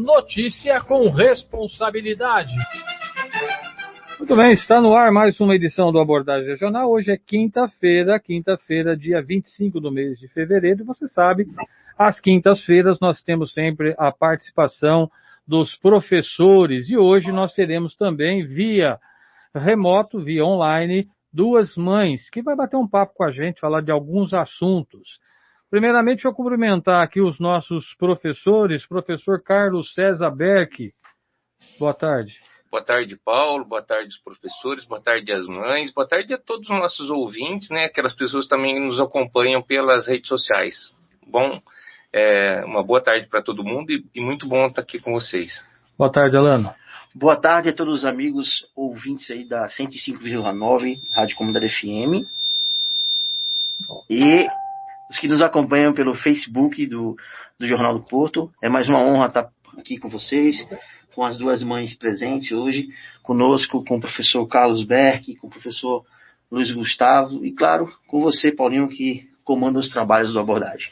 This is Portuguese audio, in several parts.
notícia com responsabilidade. Muito bem, está no ar mais uma edição do Abordagem Regional. Hoje é quinta-feira, dia 25 do mês de fevereiro. E você sabe, às quintas-feiras nós temos sempre a participação dos professores. E hoje nós teremos também via remoto, via online, duas mães que vai bater um papo com a gente, falar de alguns assuntos. Primeiramente, deixa eu cumprimentar aqui os nossos professores, professor Carlos César Berck. Boa tarde. Boa tarde, Paulo. Boa tarde, os professores. Boa tarde, as mães. Boa tarde a todos os nossos ouvintes, né? Aquelas pessoas também que nos acompanham pelas redes sociais. Bom, uma boa tarde para todo mundo e muito bom estar aqui com vocês. Boa tarde, Alano. Boa tarde a todos os amigos ouvintes aí da 105,9 Rádio Comunidade FM. E os que nos acompanham pelo Facebook do Jornal do Porto. É mais uma honra estar aqui com vocês, com as duas mães presentes hoje, conosco, com o professor Carlos Berck, com o professor Luiz Gustavo e, claro, com você, Paulinho, que comanda os trabalhos do Abordagem.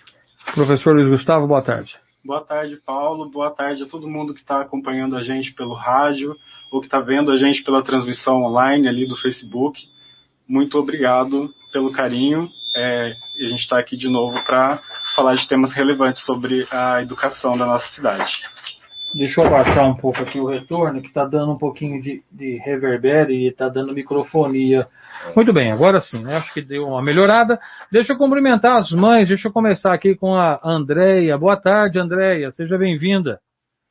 Professor Luiz Gustavo, boa tarde. Boa tarde, Paulo. Boa tarde a todo mundo que está acompanhando a gente pelo rádio ou que está vendo a gente pela transmissão online ali do Facebook. Muito obrigado pelo carinho. E a gente está aqui de novo para falar de temas relevantes sobre a educação da nossa cidade. Deixa eu baixar um pouco aqui o retorno, que está dando um pouquinho de reverbero e está dando microfonia. Muito bem, agora sim, né? Acho que deu uma melhorada. Deixa eu cumprimentar as mães, deixa eu começar aqui com a Andréia. Boa tarde, Andréia, seja bem-vinda.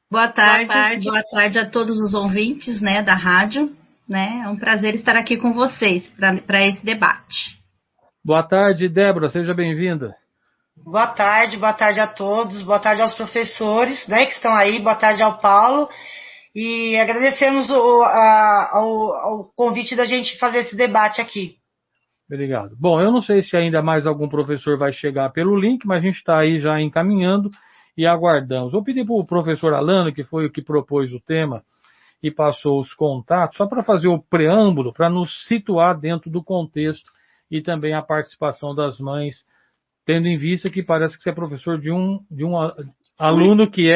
Boa tarde a todos os ouvintes, né, da rádio. Né? É um prazer estar aqui com vocês para esse debate. Boa tarde, Débora, seja bem-vinda. Boa tarde a todos, boa tarde aos professores, né, que estão aí, boa tarde ao Paulo, e agradecemos ao convite da gente fazer esse debate aqui. Obrigado. Bom, eu não sei se ainda mais algum professor vai chegar pelo link, mas a gente está aí já encaminhando e aguardamos. Vou pedir para o professor Alano, que foi o que propôs o tema e passou os contatos, só para fazer o preâmbulo, para nos situar dentro do contexto e também a participação das mães, tendo em vista que parece que você é professor de um aluno que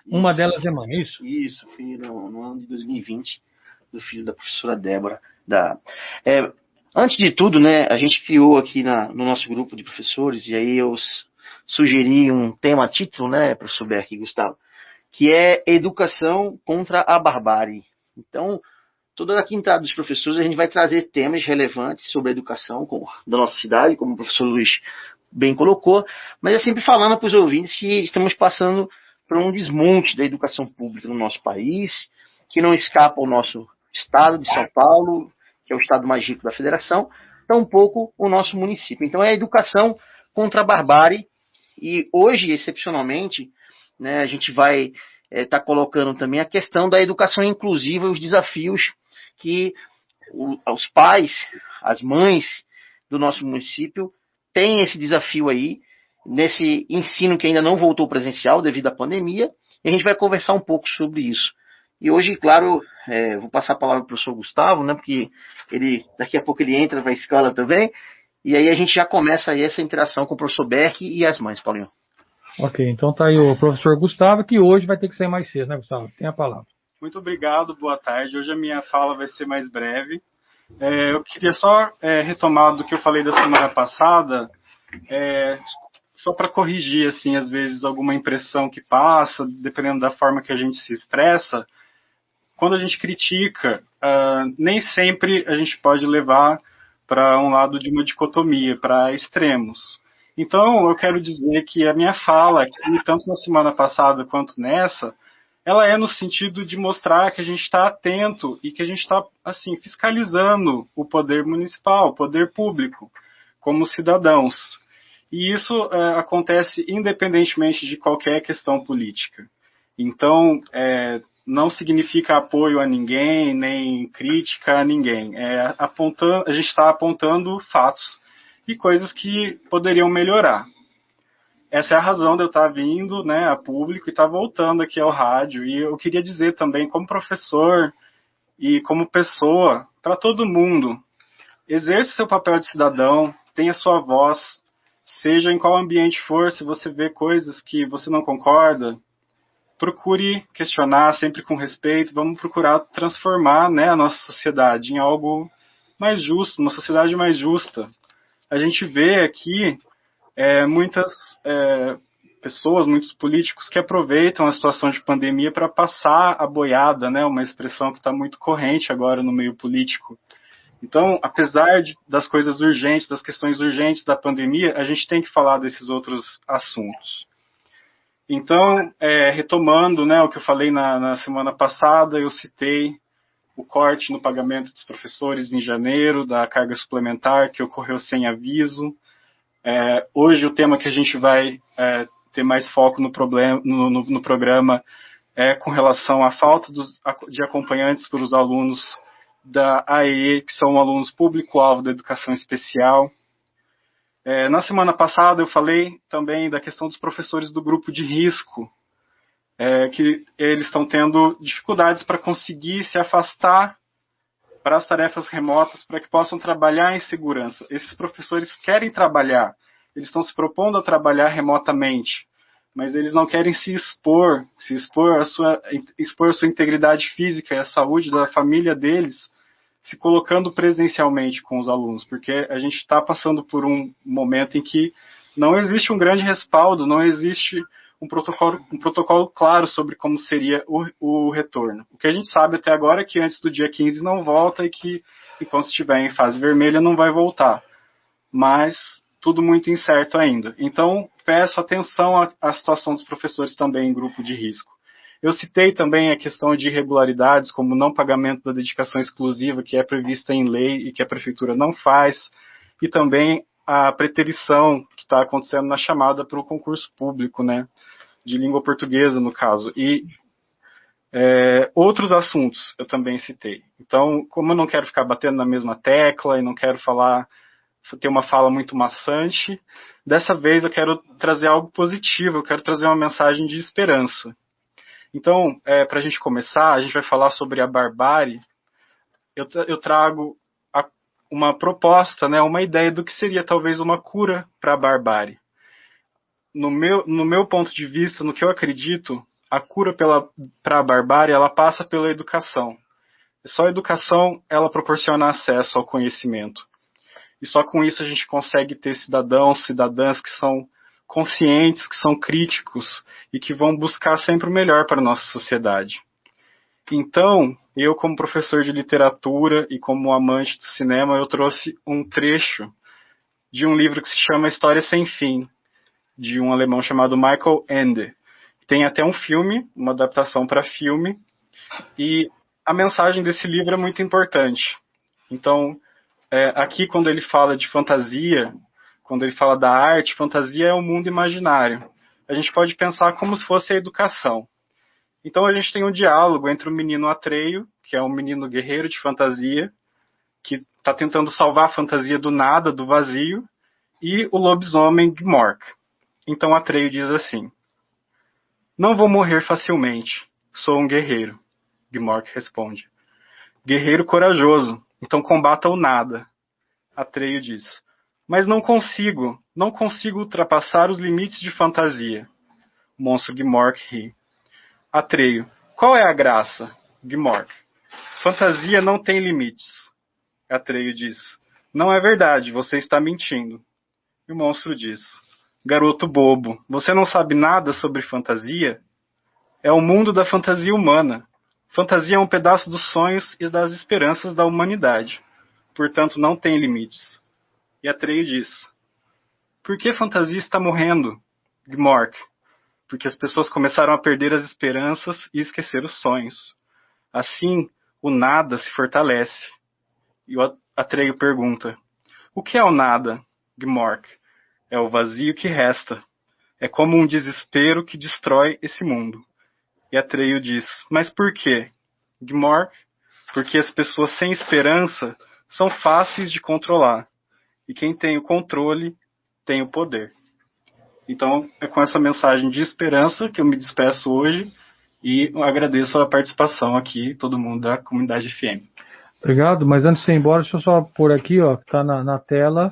uma delas é mãe, é isso? Isso, fui no ano de 2020, do filho da professora Débora. Antes de tudo, né, a gente criou aqui no nosso grupo de professores, e aí eu sugeri um tema título, né, professor Berck e Gustavo, que é Educação contra a Barbárie. Então, toda a quinta dos professores a gente vai trazer temas relevantes sobre a educação da nossa cidade, como o professor Luiz bem colocou, mas é sempre falando para os ouvintes que estamos passando por um desmonte da educação pública no nosso país, que não escapa ao nosso estado de São Paulo, que é o estado mais rico da federação, tampouco o nosso município. Então é a educação contra a barbárie, e hoje, excepcionalmente, né, a gente vai estar colocando também a questão da educação inclusiva e os desafios que os pais, as mães do nosso município têm esse desafio aí, nesse ensino que ainda não voltou presencial devido à pandemia, e a gente vai conversar um pouco sobre isso. E hoje, claro, vou passar a palavra para o professor Gustavo, né, porque daqui a pouco ele entra para a escola também, e aí a gente já começa aí essa interação com o professor Berck e as mães, Paulinho. Ok, então tá aí o professor Gustavo, que hoje vai ter que sair mais cedo, né, Gustavo? Tem a palavra. Muito obrigado, boa tarde. Hoje a minha fala vai ser mais breve. Eu queria só retomar do que eu falei da semana passada, só para corrigir, assim, às vezes, alguma impressão que passa, dependendo da forma que a gente se expressa. Quando a gente critica, nem sempre a gente pode levar para um lado de uma dicotomia, para extremos. Então, eu quero dizer que a minha fala aqui, tanto na semana passada quanto nessa, ela é no sentido de mostrar que a gente está atento e que a gente está, assim, fiscalizando o poder municipal, o poder público, como cidadãos. E isso acontece independentemente de qualquer questão política. Então, não significa apoio a ninguém, nem crítica a ninguém. A gente está apontando fatos e coisas que poderiam melhorar. Essa é a razão de eu estar vindo, né, a público e estar voltando aqui ao rádio. E eu queria dizer também, como professor e como pessoa, para todo mundo, exerça seu papel de cidadão, tenha sua voz, seja em qual ambiente for, se você vê coisas que você não concorda, procure questionar sempre com respeito, vamos procurar transformar, né, a nossa sociedade em algo mais justo, uma sociedade mais justa. A gente vê aqui muitas pessoas, muitos políticos que aproveitam a situação de pandemia para passar a boiada, né, uma expressão que está muito corrente agora no meio político. Então, apesar das coisas urgentes, das questões urgentes da pandemia, a gente tem que falar desses outros assuntos. Então, retomando, né, o que eu falei na semana passada, eu citei o corte no pagamento dos professores em janeiro, da carga suplementar, que ocorreu sem aviso. Hoje, o tema que a gente vai ter mais foco no programa é com relação à falta de acompanhantes para os alunos da AEE, que são alunos público-alvo da educação especial. Na semana passada eu falei também da questão dos professores do grupo de risco, que eles estão tendo dificuldades para conseguir se afastar para as tarefas remotas, para que possam trabalhar em segurança. Esses professores querem trabalhar, eles estão se propondo a trabalhar remotamente, mas eles não querem expor a sua integridade física e a saúde da família deles, se colocando presencialmente com os alunos, porque a gente está passando por um momento em que não existe um grande respaldo, não existe um protocolo claro sobre como seria o retorno. O que a gente sabe até agora é que antes do dia 15 não volta e que, enquanto estiver em fase vermelha, não vai voltar. Mas tudo muito incerto ainda. Então, peço atenção à situação dos professores também em grupo de risco. Eu citei também a questão de irregularidades, como o não pagamento da dedicação exclusiva, que é prevista em lei e que a prefeitura não faz, e também a preterição que está acontecendo na chamada para o concurso público, né, de língua portuguesa, no caso. E outros assuntos eu também citei. Então, como eu não quero ficar batendo na mesma tecla e não quero ter uma fala muito maçante, dessa vez eu quero trazer algo positivo, eu quero trazer uma mensagem de esperança. Então, para a gente começar, a gente vai falar sobre a barbárie. Eu trago uma proposta, né, uma ideia do que seria talvez uma cura para a barbárie. No meu ponto de vista, no que eu acredito, a cura para a barbárie, ela passa pela educação. Só a educação, ela proporciona acesso ao conhecimento. E só com isso a gente consegue ter cidadãos, cidadãs que são conscientes, que são críticos e que vão buscar sempre o melhor para a nossa sociedade. Então, eu como professor de literatura e como amante do cinema, eu trouxe um trecho de um livro que se chama História Sem Fim, de um alemão chamado Michael Ende. Tem até um filme, uma adaptação para filme, e a mensagem desse livro é muito importante. Então, aqui quando ele fala de fantasia, quando ele fala da arte, fantasia é o mundo imaginário. A gente pode pensar como se fosse a educação. Então a gente tem um diálogo entre o menino Atreio, que é um menino guerreiro de fantasia, que está tentando salvar a fantasia do nada, do vazio, e o lobisomem Gmork. Então Atreio diz assim: "Não vou morrer facilmente, sou um guerreiro." Gmork responde: "Guerreiro corajoso, então combata o nada." Atreio diz: "Mas não consigo ultrapassar os limites de fantasia." O monstro Gmork ri. Atreio: "Qual é a graça?" Gmork: "Fantasia não tem limites." Atreio diz: "Não é verdade, você está mentindo." E o monstro diz: "Garoto bobo, você não sabe nada sobre fantasia? É o mundo da fantasia humana. Fantasia é um pedaço dos sonhos e das esperanças da humanidade. Portanto, não tem limites." E Atreio diz: "Por que fantasia está morrendo?" Gmork: "Porque as pessoas começaram a perder as esperanças e esquecer os sonhos. Assim, o nada se fortalece." E o Atreio pergunta: "O que é o nada?" Gmork: "É o vazio que resta. É como um desespero que destrói esse mundo." E Atreio diz: "Mas por quê?" Gmork: "Porque as pessoas sem esperança são fáceis de controlar. E quem tem o controle tem o poder." Então, é com essa mensagem de esperança que eu me despeço hoje e agradeço a participação aqui, todo mundo da comunidade FM. Obrigado, mas antes de ir embora, deixa eu só pôr aqui, ó, que está na tela,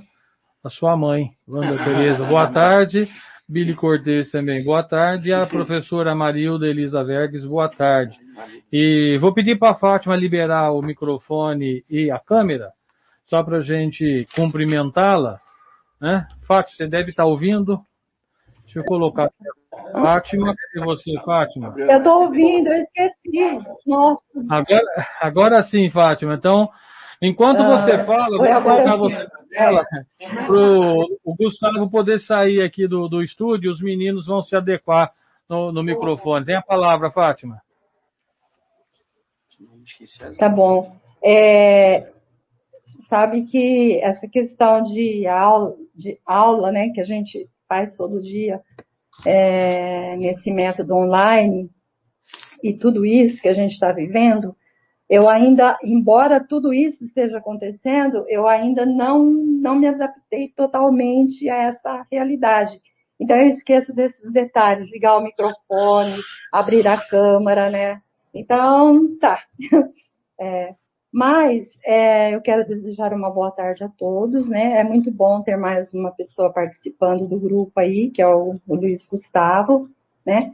a sua mãe, Wanda Tereza. Boa tarde. Billy Cortez também, boa tarde. E a professora Marilda Elisa Vergues, boa tarde. E vou pedir para a Fátima liberar o microfone e a câmera, só para a gente cumprimentá-la. Né? Fátima, você deve estar ouvindo. Deixa eu colocar aqui. Fátima, cadê você, Fátima? Eu estou ouvindo, eu esqueci. Nossa. Agora sim, Fátima. Então, enquanto você fala, eu vou colocar você na tela para o Gustavo poder sair aqui do estúdio, os meninos vão se adequar no microfone. Tem a palavra, Fátima. Tá bom. Sabe que essa questão de aula, né, que a gente faz todo dia, nesse método online, e tudo isso que a gente está vivendo, eu ainda, embora tudo isso esteja acontecendo, eu ainda não me adaptei totalmente a essa realidade. Então, eu esqueço desses detalhes, ligar o microfone, abrir a câmera, né? Então, tá. Mas eu quero desejar uma boa tarde a todos, né? É muito bom ter mais uma pessoa participando do grupo aí, que é o Luiz Gustavo, né?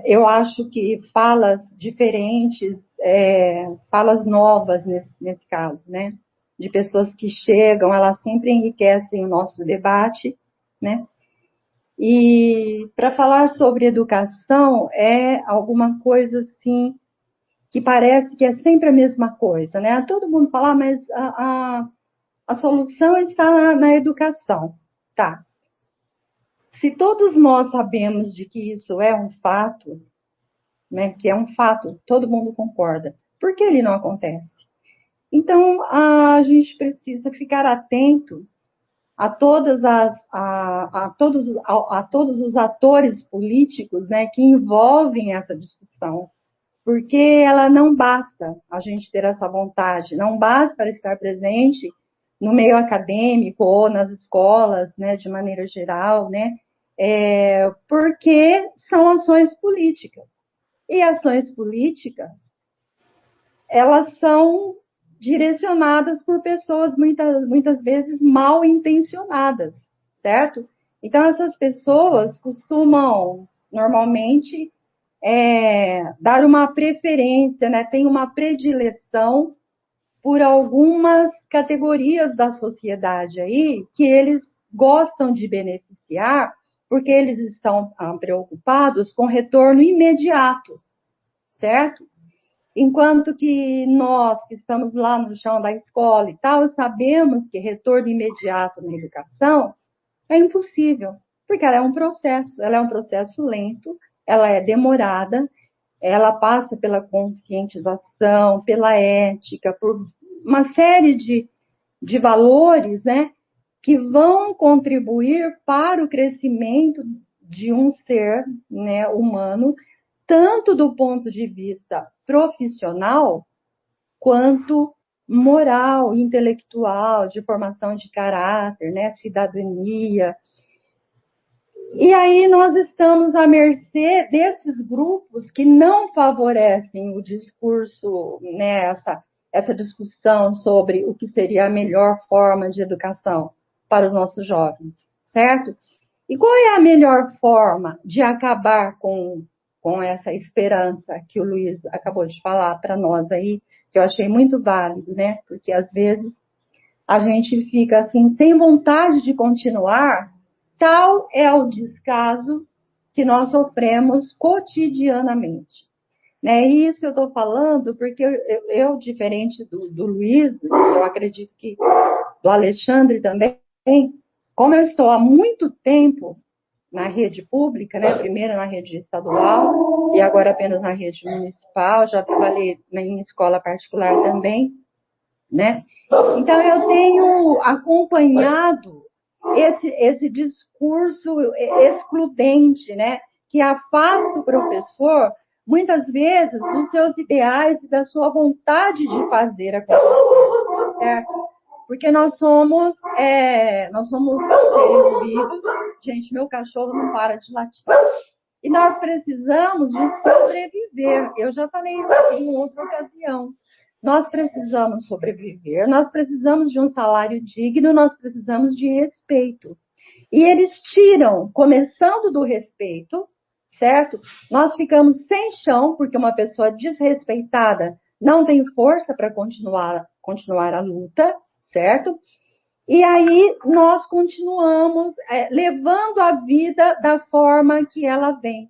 Eu acho que falas diferentes, falas novas nesse caso, né? De pessoas que chegam, elas sempre enriquecem o nosso debate, né? E para falar sobre educação é alguma coisa assim que parece que é sempre a mesma coisa, né? Todo mundo fala, mas a solução está na educação, tá? Se todos nós sabemos de que isso é um fato, né? Que é um fato, todo mundo concorda. Por que ele não acontece? Então, a gente precisa ficar atento a todos os atores políticos, né, que envolvem essa discussão, porque ela não basta a gente ter essa vontade, não basta para estar presente no meio acadêmico ou nas escolas, né, de maneira geral, né, porque são ações políticas. E ações políticas, elas são direcionadas por pessoas muitas vezes mal intencionadas, certo? Então, essas pessoas costumam, normalmente, dar uma preferência, né? Tem uma predileção por algumas categorias da sociedade aí que eles gostam de beneficiar porque eles estão preocupados com retorno imediato, certo? Enquanto que nós, que estamos lá no chão da escola e tal, sabemos que retorno imediato na educação é impossível, porque ela é um processo lento, ela é demorada, ela passa pela conscientização, pela ética, por uma série de valores, né, que vão contribuir para o crescimento de um ser, né, humano, tanto do ponto de vista profissional, quanto moral, intelectual, de formação de caráter, né, cidadania. E aí nós estamos à mercê desses grupos que não favorecem o discurso, né, essa discussão sobre o que seria a melhor forma de educação para os nossos jovens, certo? E qual é a melhor forma de acabar com essa esperança que o Luiz acabou de falar para nós aí, que eu achei muito válido, né? Porque às vezes a gente fica assim, sem vontade de continuar, tal é o descaso que nós sofremos cotidianamente. Né? E isso eu estou falando porque eu diferente do Luiz, eu acredito que do Alexandre também, como eu estou há muito tempo na rede pública, né? Primeiro na rede estadual e agora apenas na rede municipal, já trabalhei em escola particular também, né? Então, eu tenho acompanhado esse discurso excludente, né? Que afasta o professor, muitas vezes, dos seus ideais e da sua vontade de fazer acontecer, certo? Porque nós somos seres vivos. Gente, meu cachorro não para de latir. E nós precisamos de sobreviver. Eu já falei isso aqui em outra ocasião. Nós precisamos sobreviver, nós precisamos de um salário digno, nós precisamos de respeito. E eles tiram, começando do respeito, certo? Nós ficamos sem chão, porque uma pessoa desrespeitada não tem força para continuar a luta, certo? E aí nós continuamos levando a vida da forma que ela vem,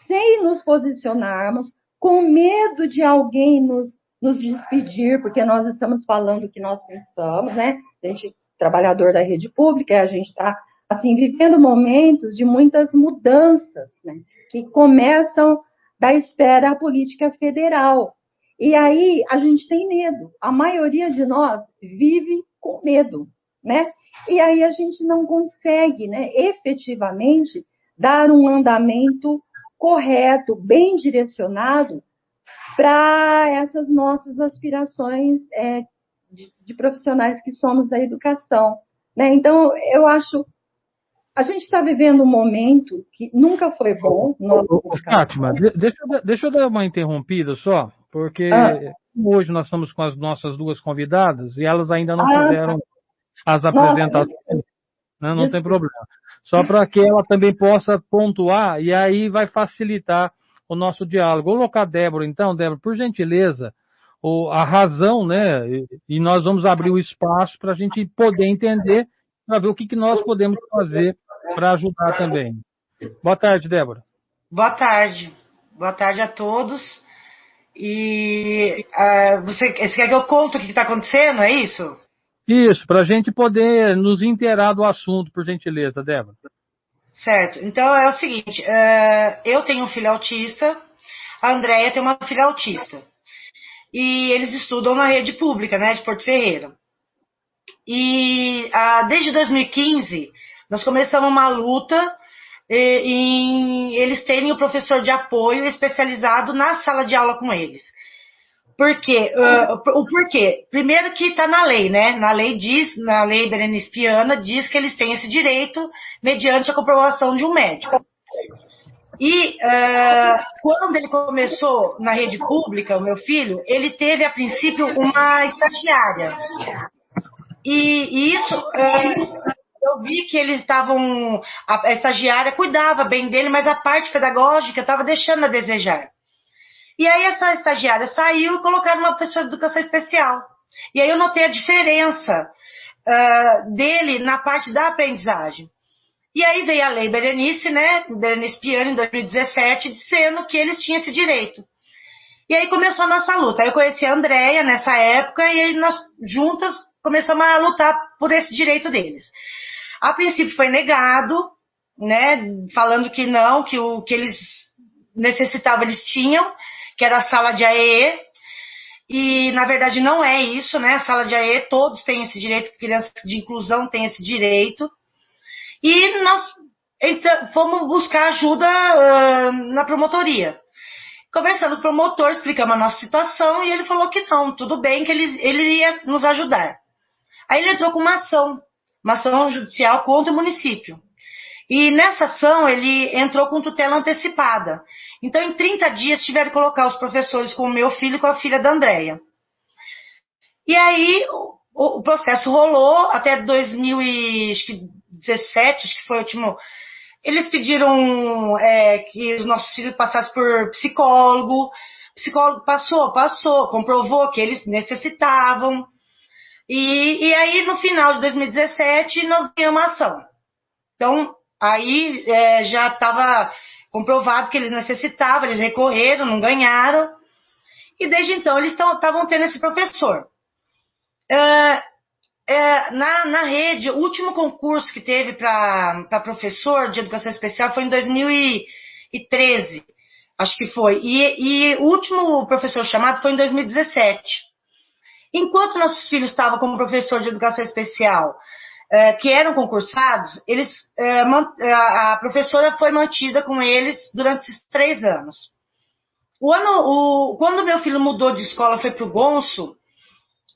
sem nos posicionarmos, com medo de alguém nos despedir, porque nós estamos falando que nós pensamos, né? A gente, trabalhador da rede pública, a gente está assim, vivendo momentos de muitas mudanças, né? Que começam da esfera política federal. E aí a gente tem medo. A maioria de nós vive com medo, né? E aí a gente não consegue, né, efetivamente dar um andamento correto, bem direcionado para essas nossas aspirações de profissionais que somos da educação, né? Então, eu acho, a gente está vivendo um momento que nunca foi bom. Fátima, deixa eu dar uma interrompida só, porque hoje nós estamos com as nossas duas convidadas e elas ainda não fizeram as apresentações, né? Não tem problema. Só para que ela também possa pontuar e aí vai facilitar o nosso diálogo. Vou colocar a Débora, então, Débora, por gentileza, a razão, né? E nós vamos abrir o espaço para a gente poder entender, para ver o que nós podemos fazer para ajudar também. Boa tarde, Débora. Boa tarde. Boa tarde a todos. E você quer que eu conte o que está acontecendo, é isso? Isso, para a gente poder nos inteirar do assunto, por gentileza, Débora. Certo. Então é o seguinte, eu tenho um filho autista, a Andréia tem uma filha autista. E eles estudam na rede pública, né, de Porto Ferreira. E desde 2015, nós começamos uma luta em eles terem o professor de apoio especializado na sala de aula com eles. Por quê? O porquê? Primeiro que está na lei, né? Na lei Berenice Piana, diz que eles têm esse direito mediante a comprovação de um médico. E quando ele começou na rede pública, o meu filho, ele teve, a princípio, uma estagiária. E isso, eu vi que eles estavam... A estagiária cuidava bem dele, mas a parte pedagógica estava deixando a desejar. E aí essa estagiária saiu e colocaram uma professora de educação especial. E aí eu notei a diferença dele na parte da aprendizagem. E aí veio a lei Berenice, né, Berenice Piana, em 2017, dizendo que eles tinham esse direito. E aí começou a nossa luta. Aí eu conheci a Andréia nessa época e aí nós juntas começamos a lutar por esse direito deles. A princípio foi negado, né, falando que não, que o que eles necessitavam eles tinham, que era a sala de AEE, e na verdade não é isso, né? A sala de AEE, todos têm esse direito, crianças de inclusão têm esse direito. E nós fomos buscar ajuda na promotoria. Conversando com o promotor, explicamos a nossa situação e ele falou que não, tudo bem, que ele ia nos ajudar. Aí ele entrou com uma ação judicial contra o município. E nessa ação ele entrou com tutela antecipada. Então, em 30 dias, tiveram que colocar os professores com o meu filho e com a filha da Andréia. E aí, o processo rolou até 2017, acho que foi o último. Eles pediram que os nossos filhos passassem por psicólogo. O psicólogo passou, comprovou que eles necessitavam. E aí, no final de 2017, nós ganhamos uma ação. Então, aí já estava comprovado que eles necessitavam, eles recorreram, não ganharam. E desde então eles estavam tendo esse professor. Na rede, o último concurso que teve para professor de educação especial foi em 2013, acho que foi. E o último professor chamado foi em 2017. Enquanto nossos filhos estavam como professor de educação especial, que eram concursados, a professora foi mantida com eles durante esses 3 anos. Quando meu filho mudou de escola, foi para o Gonço,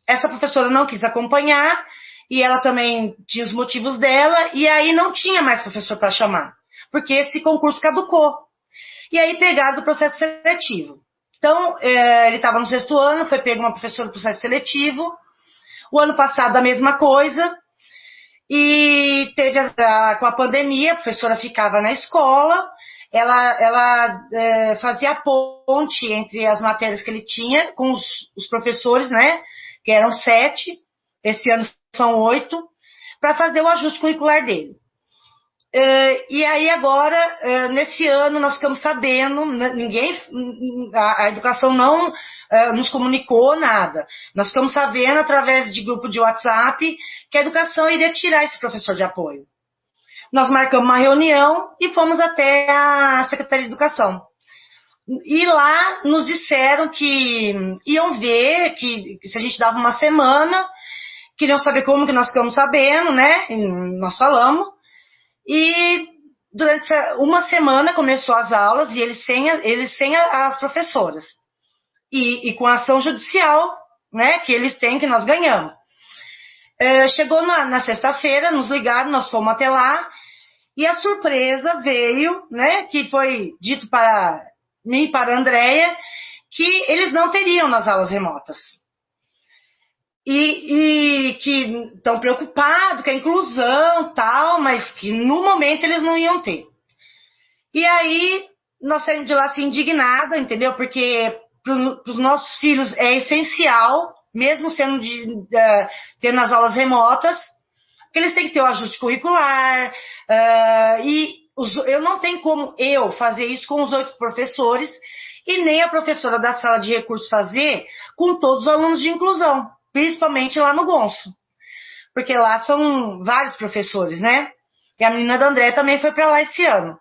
essa professora não quis acompanhar, e ela também tinha os motivos dela, e aí não tinha mais professor para chamar, porque esse concurso caducou. E aí pegaram do processo seletivo. Então, ele estava no 6º ano, foi pego uma professora do processo seletivo. O ano passado, a mesma coisa. E com a pandemia, a professora ficava na escola, ela fazia a ponte entre as matérias que ele tinha com os professores, né, que eram 7, esse ano são 8, para fazer o ajuste curricular dele. E aí agora, nesse ano, nós ficamos sabendo, a educação não nos comunicou nada. Nós ficamos sabendo, através de grupo de WhatsApp, que a educação iria tirar esse professor de apoio. Nós marcamos uma reunião e fomos até a Secretaria de Educação. E lá nos disseram que iam ver, que se a gente dava uma semana, queriam saber como que nós ficamos sabendo, né? E nós falamos. E durante uma semana começou as aulas e eles sem as professoras. E com a ação judicial, né, que eles têm, que nós ganhamos. Chegou na sexta-feira, nos ligaram, nós fomos até lá, e a surpresa veio, né, que foi dito para mim e para a Andréia, que eles não teriam nas aulas remotas. E que estão preocupados com a inclusão, tal, mas que no momento eles não iam ter. E aí nós saímos de lá assim indignados, entendeu? Porque para os nossos filhos é essencial, mesmo sendo tendo as aulas remotas, que eles têm que ter o ajuste curricular, eu não tenho como eu fazer isso com os 8 professores e nem a professora da sala de recursos fazer com todos os alunos de inclusão. Principalmente lá no Gonço, porque lá são vários professores, né? E a menina da André também foi para lá esse ano.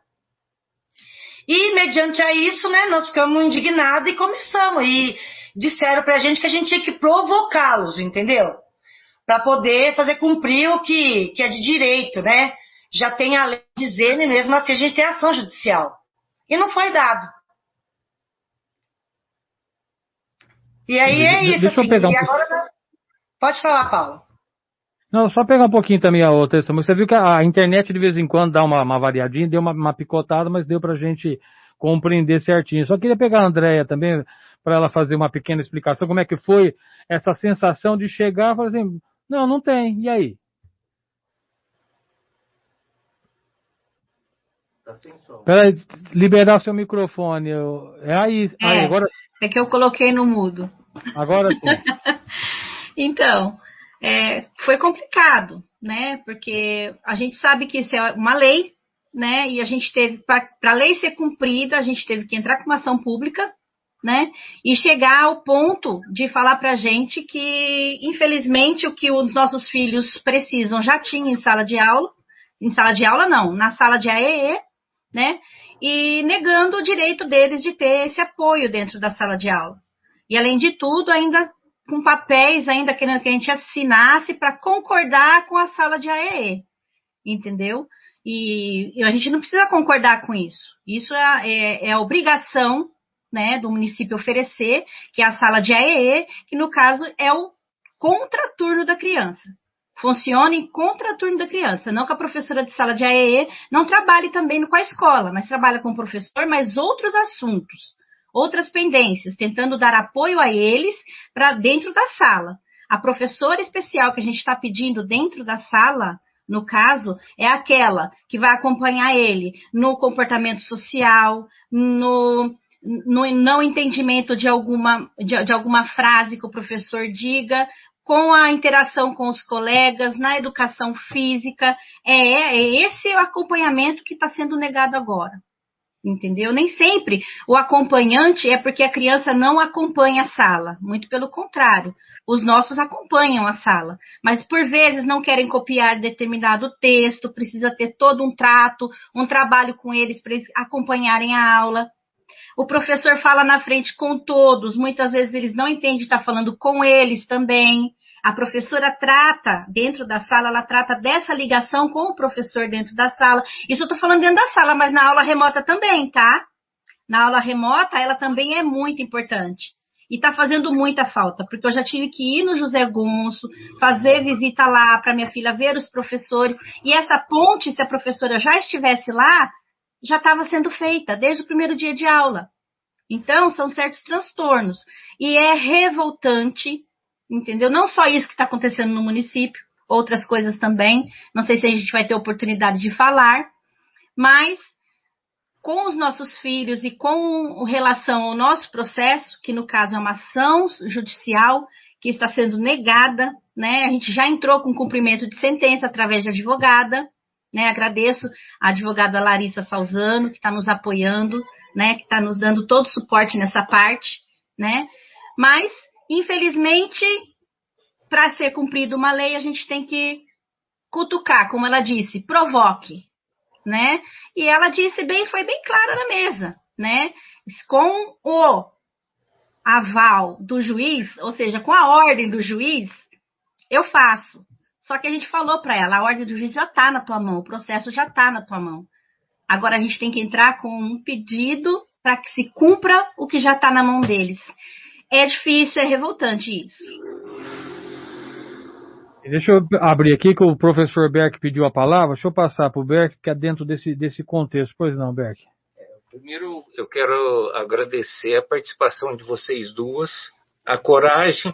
E, mediante a isso, né, nós ficamos indignados e começamos. E disseram pra gente que a gente tinha que provocá-los, entendeu? Para poder fazer cumprir o que é de direito, né? Já tem a lei dizendo, e mesmo assim a gente tem ação judicial. E não foi dado. E aí é isso. Deixa eu pegar e agora... Pode falar, Paulo. Não, só pegar um pouquinho também a outra. Você viu que a internet de vez em quando dá uma variadinha, deu uma picotada, mas deu pra gente compreender certinho. Só queria pegar a Andréia também, para ela fazer uma pequena explicação, como é que foi essa sensação de chegar e falar assim, não tem, e aí? Tá sem som. Peraí, liberar seu microfone. Aí, agora... É que eu coloquei no mudo. Agora sim. Então, foi complicado, né? Porque a gente sabe que isso é uma lei, né? E a gente teve, para a lei ser cumprida, a gente teve que entrar com uma ação pública, né? E chegar ao ponto de falar para a gente que, infelizmente, o que os nossos filhos precisam já tinha em sala de aula não, na sala de AEE, né? E negando o direito deles de ter esse apoio dentro da sala de aula. E, além de tudo, ainda com papéis, ainda querendo que a gente assinasse para concordar com a sala de AEE, entendeu? E a gente não precisa concordar com isso. Isso é a obrigação, né, do município oferecer, que é a sala de AEE, que, no caso, é o contraturno da criança. Funciona em contraturno da criança. Não que a professora de sala de AEE não trabalhe também com a escola, mas trabalha com o professor, mas outros assuntos. Outras pendências, tentando dar apoio a eles para dentro da sala. A professora especial que a gente está pedindo dentro da sala, no caso, é aquela que vai acompanhar ele no comportamento social, no não entendimento de alguma frase que o professor diga, com a interação com os colegas, na educação física. É esse o acompanhamento que está sendo negado agora. Entendeu? Nem sempre o acompanhante é porque a criança não acompanha a sala, muito pelo contrário, os nossos acompanham a sala, mas por vezes não querem copiar determinado texto, precisa ter todo um trato, um trabalho com eles para eles acompanharem a aula. O professor fala na frente com todos, muitas vezes eles não entendem estar falando com eles também. A professora trata, dentro da sala, ela trata dessa ligação com o professor dentro da sala. Isso eu estou falando dentro da sala, mas na aula remota também, tá? Na aula remota, ela também é muito importante. E está fazendo muita falta, porque eu já tive que ir no José Gonço, fazer visita lá para minha filha ver os professores. E essa ponte, se a professora já estivesse lá, já estava sendo feita desde o primeiro dia de aula. Então, são certos transtornos. E é revoltante, entendeu? Não só isso que está acontecendo no município, outras coisas também. Não sei se a gente vai ter oportunidade de falar, mas com os nossos filhos e com relação ao nosso processo, que no caso é uma ação judicial que está sendo negada, né? A gente já entrou com cumprimento de sentença através de advogada, né? Agradeço a advogada Larissa Salzano, que está nos apoiando, né? Que está nos dando todo o suporte nessa parte, né? Mas, infelizmente, para ser cumprida uma lei, a gente tem que cutucar, como ela disse, provoque, né? E ela disse bem, foi bem clara na mesa, né? Com o aval do juiz, ou seja, com a ordem do juiz, eu faço. Só que a gente falou para ela, a ordem do juiz já está na tua mão, o processo já está na tua mão. Agora a gente tem que entrar com um pedido para que se cumpra o que já está na mão deles. É difícil, é revoltante isso. Deixa eu abrir aqui que o professor Berck pediu a palavra. Deixa eu passar para o Berck, que é dentro desse contexto. Pois não, Berck? Primeiro, eu quero agradecer a participação de vocês duas, a coragem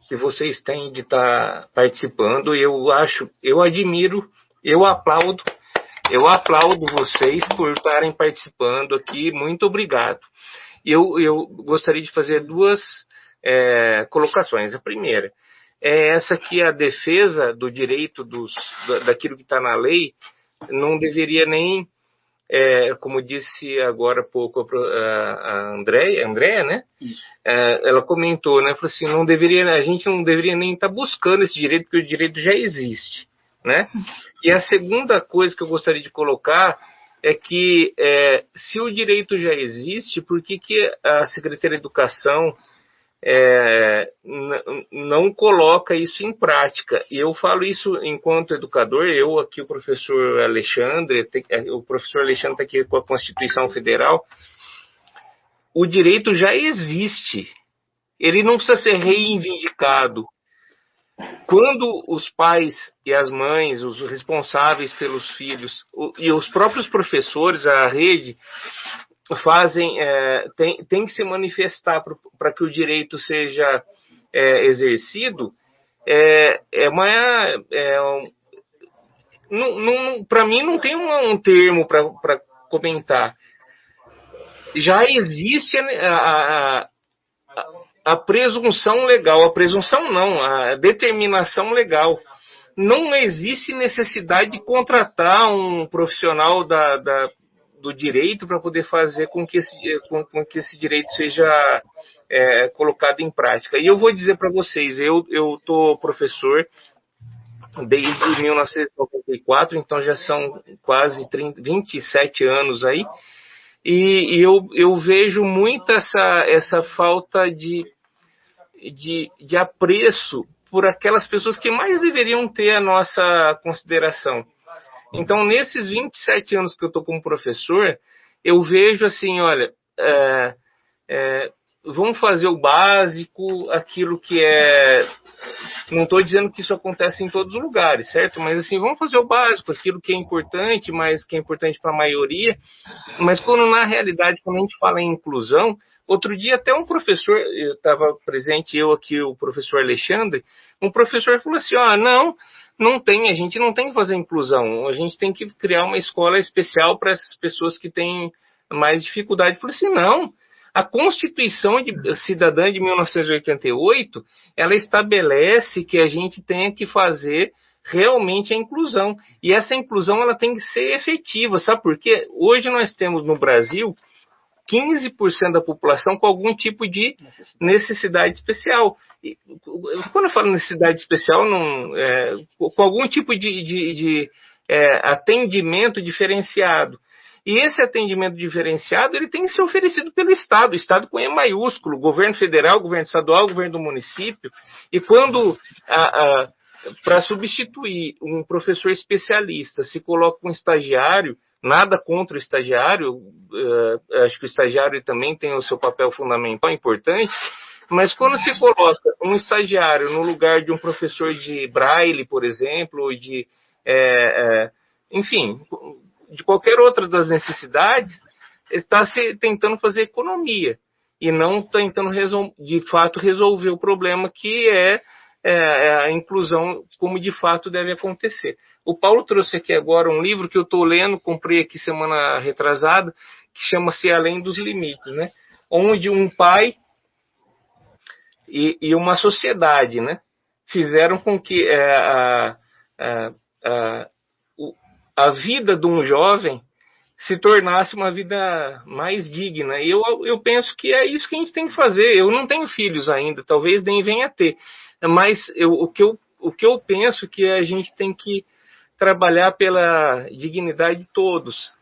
que vocês têm de estar participando. Eu admiro, eu aplaudo vocês por estarem participando aqui. Muito obrigado. Eu gostaria de fazer duas colocações. A primeira é essa que a defesa do direito daquilo que está na lei não deveria nem, como disse agora há pouco a Andréa, né? Ela comentou, né? Falou assim, a gente não deveria nem estar buscando esse direito, porque o direito já existe, né? E a segunda coisa que eu gostaria de colocar é que se o direito já existe, por que a Secretaria de Educação não coloca isso em prática? E eu falo isso enquanto educador, eu aqui, o professor Alexandre está aqui com a Constituição Federal. O direito já existe, ele não precisa ser reivindicado. Quando os pais e as mães, os responsáveis pelos filhos e os próprios professores, a rede, tem que se manifestar para que o direito seja exercido, para mim não tem um termo para comentar. Já existe a presunção legal, a determinação legal. Não existe necessidade de contratar um profissional do direito para poder fazer com que esse direito seja colocado em prática. E eu vou dizer para vocês, eu estou professor desde 1994, então já são quase 27 anos aí, e eu vejo muito essa falta de apreço por aquelas pessoas que mais deveriam ter a nossa consideração. Então, nesses 27 anos que eu estou como professor, eu vejo assim, olha, vamos fazer o básico, aquilo que não estou dizendo que isso acontece em todos os lugares, certo? Mas assim, vamos fazer o básico, aquilo que é importante, mas que é importante para a maioria. Mas quando na realidade, quando a gente fala em inclusão, outro dia até um professor, eu estava presente, eu aqui, o professor Alexandre, um professor falou assim, a gente não tem que fazer inclusão, a gente tem que criar uma escola especial para essas pessoas que têm mais dificuldade. Eu falei assim, não, a Constituição Cidadã de 1988, ela estabelece que a gente tem que fazer realmente a inclusão, e essa inclusão ela tem que ser efetiva, sabe por quê? Hoje nós temos no Brasil 15% da população com algum tipo de necessidade especial. E, quando eu falo necessidade especial, com algum tipo de atendimento diferenciado. E esse atendimento diferenciado ele tem que ser oferecido pelo Estado, o Estado com E maiúsculo, governo federal, governo estadual, governo do município. E quando, para substituir um professor especialista, se coloca um estagiário, nada contra o estagiário, acho que o estagiário também tem o seu papel fundamental, importante, mas quando se coloca um estagiário no lugar de um professor de braille, por exemplo, ou enfim, de qualquer outra das necessidades, está se tentando fazer economia e não tentando, de fato, resolver o problema que é a inclusão como de fato deve acontecer. O Paulo trouxe aqui agora um livro que eu estou lendo, comprei aqui semana retrasada, que chama-se Além dos Limites, né? Onde um pai e uma sociedade, né, fizeram com que a vida de um jovem se tornasse uma vida mais digna. E eu penso que é isso que a gente tem que fazer. Eu não tenho filhos ainda, talvez nem venha a ter. Mas o que eu penso que a gente tem que trabalhar pela dignidade de todos.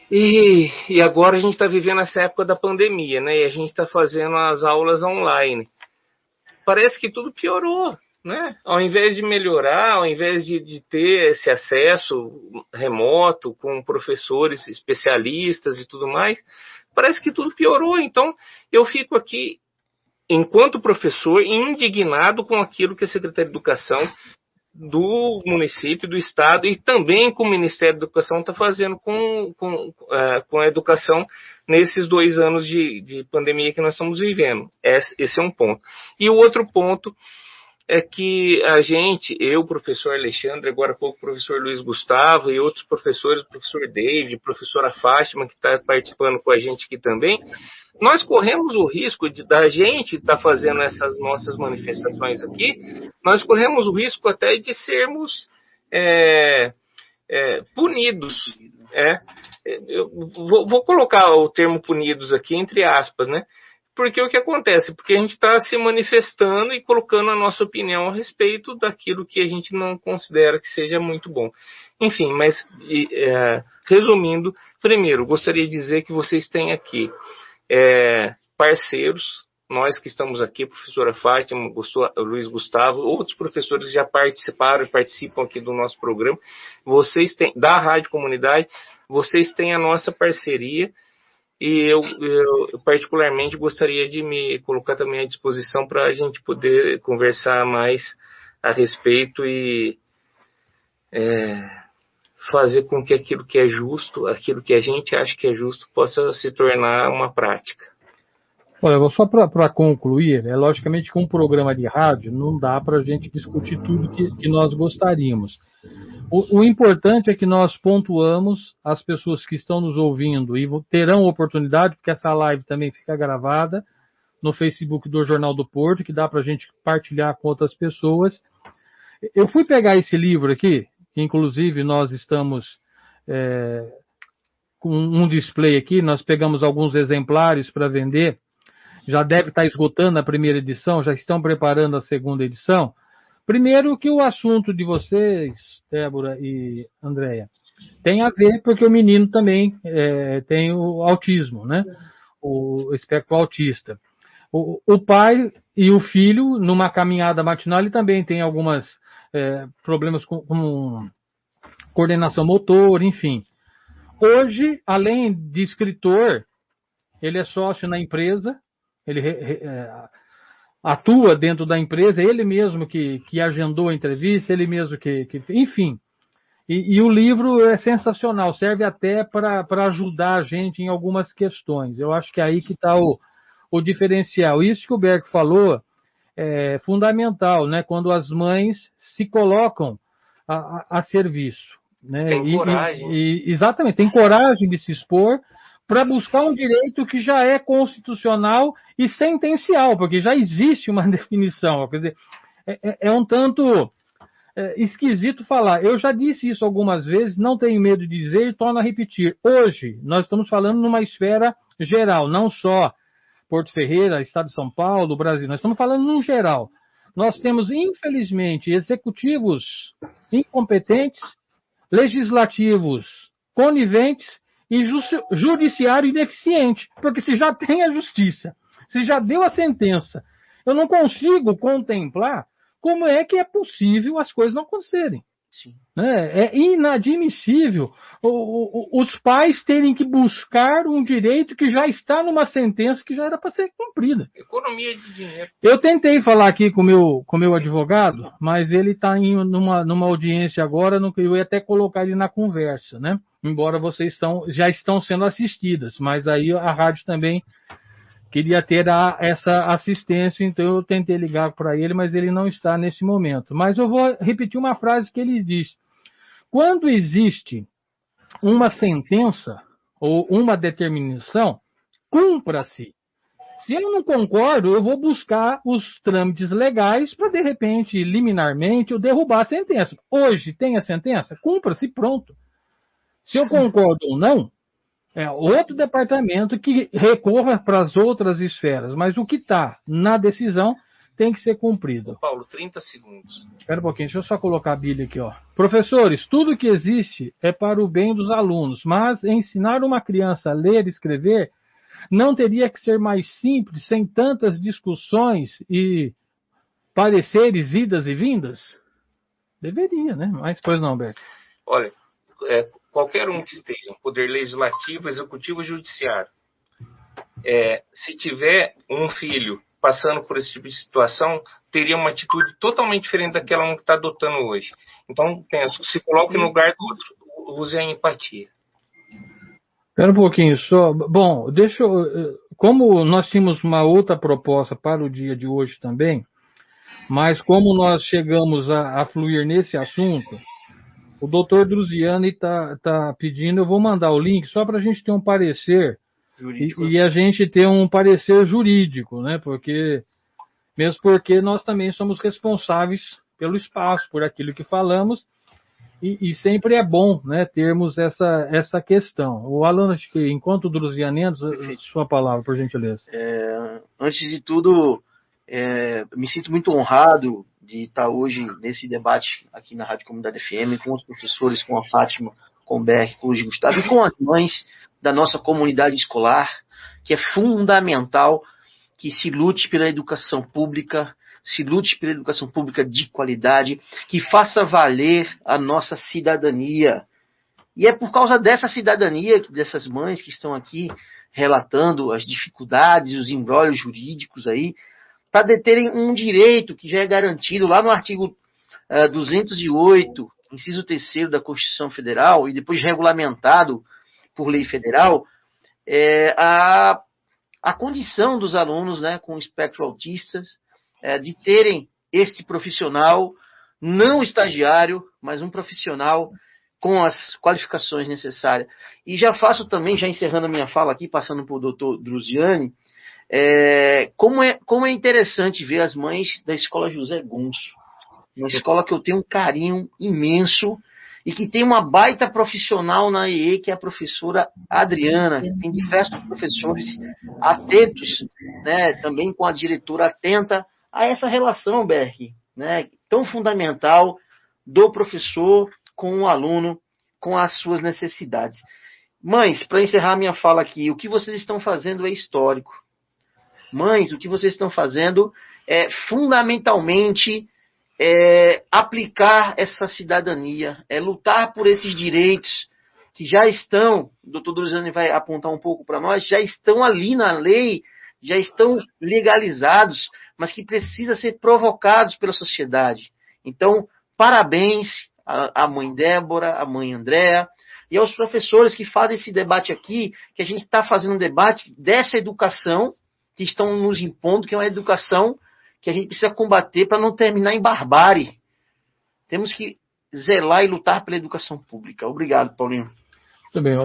E agora a gente está vivendo essa época da pandemia, né? E a gente está fazendo as aulas online. Parece que tudo piorou, né? Ao invés de melhorar, ao invés de ter esse acesso remoto com professores especialistas e tudo mais, parece que tudo piorou. Então, eu fico aqui, enquanto professor, indignado com aquilo que a Secretaria de Educação do município, do estado e também com o Ministério da Educação está fazendo com a educação nesses 2 anos de pandemia que nós estamos vivendo. Esse é um ponto. E o outro ponto é que eu, professor Alexandre, agora há pouco o professor Luiz Gustavo e outros professores, o professor David, a professora Fátima, que está participando com a gente aqui também, nós corremos o risco da gente estar fazendo essas nossas manifestações aqui, nós corremos o risco até de sermos punidos. Eu vou colocar o termo punidos aqui entre aspas, né? Porque o que acontece? Porque a gente está se manifestando e colocando a nossa opinião a respeito daquilo que a gente não considera que seja muito bom. Enfim, mas resumindo, primeiro, gostaria de dizer que vocês têm aqui parceiros, nós que estamos aqui, professora Fátima, Luiz Gustavo, outros professores já participaram e participam aqui do nosso programa, vocês têm, da Rádio Comunidade, vocês têm a nossa parceria. E eu particularmente gostaria de me colocar também à disposição para a gente poder conversar mais a respeito e fazer com que aquilo que é justo, aquilo que a gente acha que é justo, possa se tornar uma prática. Olha, só para concluir, logicamente que um programa de rádio não dá para a gente discutir tudo que nós gostaríamos. O importante é que nós pontuamos as pessoas que estão nos ouvindo e terão oportunidade, porque essa live também fica gravada no Facebook do Jornal do Porto, que dá para a gente partilhar com outras pessoas. Eu fui pegar esse livro aqui, que inclusive nós estamos com um display aqui, nós pegamos alguns exemplares para vender, já deve estar esgotando a primeira edição, já estão preparando a segunda edição. Primeiro que o assunto de vocês, Débora e Andréia, tem a ver porque o menino também tem o autismo, né? O espectro autista. O pai e o filho, numa caminhada matinal, ele também tem alguns problemas com coordenação motor, enfim. Hoje, além de escritor, ele é sócio na empresa, ele atua dentro da empresa, ele mesmo que agendou a entrevista, ele mesmo que enfim. E o livro é sensacional, serve até para ajudar a gente em algumas questões. Eu acho que é aí que está o diferencial. Isso que o Berg falou é fundamental, né? Quando as mães se colocam a serviço. Né? Tem coragem. Exatamente, tem coragem de se expor para buscar um direito que já é constitucional e sentencial, porque já existe uma definição. Quer dizer, é um tanto esquisito falar. Eu já disse isso algumas vezes, não tenho medo de dizer e torno a repetir. Hoje, nós estamos falando numa esfera geral, não só Porto Ferreira, Estado de São Paulo, Brasil. Nós estamos falando num geral. Nós temos, infelizmente, executivos incompetentes, legislativos coniventes e judiciário ineficiente. Porque se já tem a justiça, se já deu a sentença, eu não consigo contemplar como é que é possível as coisas não acontecerem. Sim. É inadmissível os pais terem que buscar um direito que já está numa sentença que já era para ser cumprida. Economia de dinheiro. Eu tentei falar aqui com o meu advogado, mas ele está numa audiência agora, eu ia até colocar ele na conversa, né? Embora vocês já estão sendo assistidas, mas aí a rádio também, queria ter essa assistência, então eu tentei ligar para ele, mas ele não está nesse momento. Mas eu vou repetir uma frase que ele diz. Quando existe uma sentença ou uma determinação, cumpra-se. Se eu não concordo, eu vou buscar os trâmites legais para, de repente, liminarmente, eu derrubar a sentença. Hoje tem a sentença? Cumpra-se, pronto. Se eu concordo ou não, é outro departamento que recorra para as outras esferas. Mas o que está na decisão tem que ser cumprido. Paulo, 30 segundos. Espera um pouquinho, deixa eu só colocar a Bíblia aqui. Ó. Professores, tudo que existe é para o bem dos alunos, mas ensinar uma criança a ler e escrever não teria que ser mais simples, sem tantas discussões e pareceres, idas e vindas? Deveria, né? Mas, pois não, Berto. Olha, qualquer um que esteja no Poder Legislativo, Executivo e Judiciário, se tiver um filho passando por esse tipo de situação, teria uma atitude totalmente diferente daquela que está adotando hoje. Então, penso, se coloque no lugar do outro, use a empatia. Espera um pouquinho só. Bom, como nós tínhamos uma outra proposta para o dia de hoje também, mas como nós chegamos a fluir nesse assunto, o doutor Druziani está pedindo, eu vou mandar o link só para a gente ter um parecer e a gente ter um parecer jurídico, né? Mesmo porque nós também somos responsáveis pelo espaço, por aquilo que falamos, e sempre é bom, né, termos essa questão. O Alan, acho que enquanto o Druziani entra, sua palavra, por gentileza. Antes de tudo, me sinto muito honrado de estar hoje nesse debate aqui na Rádio Comunidade FM, com os professores, com a Fátima, com o Berg, com o Luiz Gustavo, e com as mães da nossa comunidade escolar, que é fundamental que se lute pela educação pública, se lute pela educação pública de qualidade, que faça valer a nossa cidadania. E é por causa dessa cidadania, dessas mães que estão aqui relatando as dificuldades, os embrólios jurídicos aí, para deterem um direito que já é garantido lá no artigo 208, inciso 3º da Constituição Federal, e depois regulamentado por lei federal, a condição dos alunos, né, com espectro autistas, de terem este profissional, não estagiário, mas um profissional com as qualificações necessárias. E já faço também, já encerrando a minha fala aqui, passando para o doutor Druziani, como é interessante ver as mães da Escola José Gunço, uma escola que eu tenho um carinho imenso e que tem uma baita profissional na EE, que é a professora Adriana, que tem diversos professores atentos, né, também com a diretora atenta a essa relação, Berg, né, tão fundamental do professor com o aluno, com as suas necessidades. Mães, para encerrar minha fala aqui, o que vocês estão fazendo é histórico. Mães, o que vocês estão fazendo é fundamentalmente aplicar essa cidadania, lutar por esses direitos que já estão, o doutor Druziani vai apontar um pouco para nós, já estão ali na lei, já estão legalizados, mas que precisam ser provocados pela sociedade. Então, parabéns à mãe Débora, à mãe Andréa, e aos professores que fazem esse debate aqui, que a gente está fazendo um debate dessa educação que estão nos impondo, que é uma educação que a gente precisa combater para não terminar em barbárie. Temos que zelar e lutar pela educação pública. Obrigado, Paulinho. Muito bem,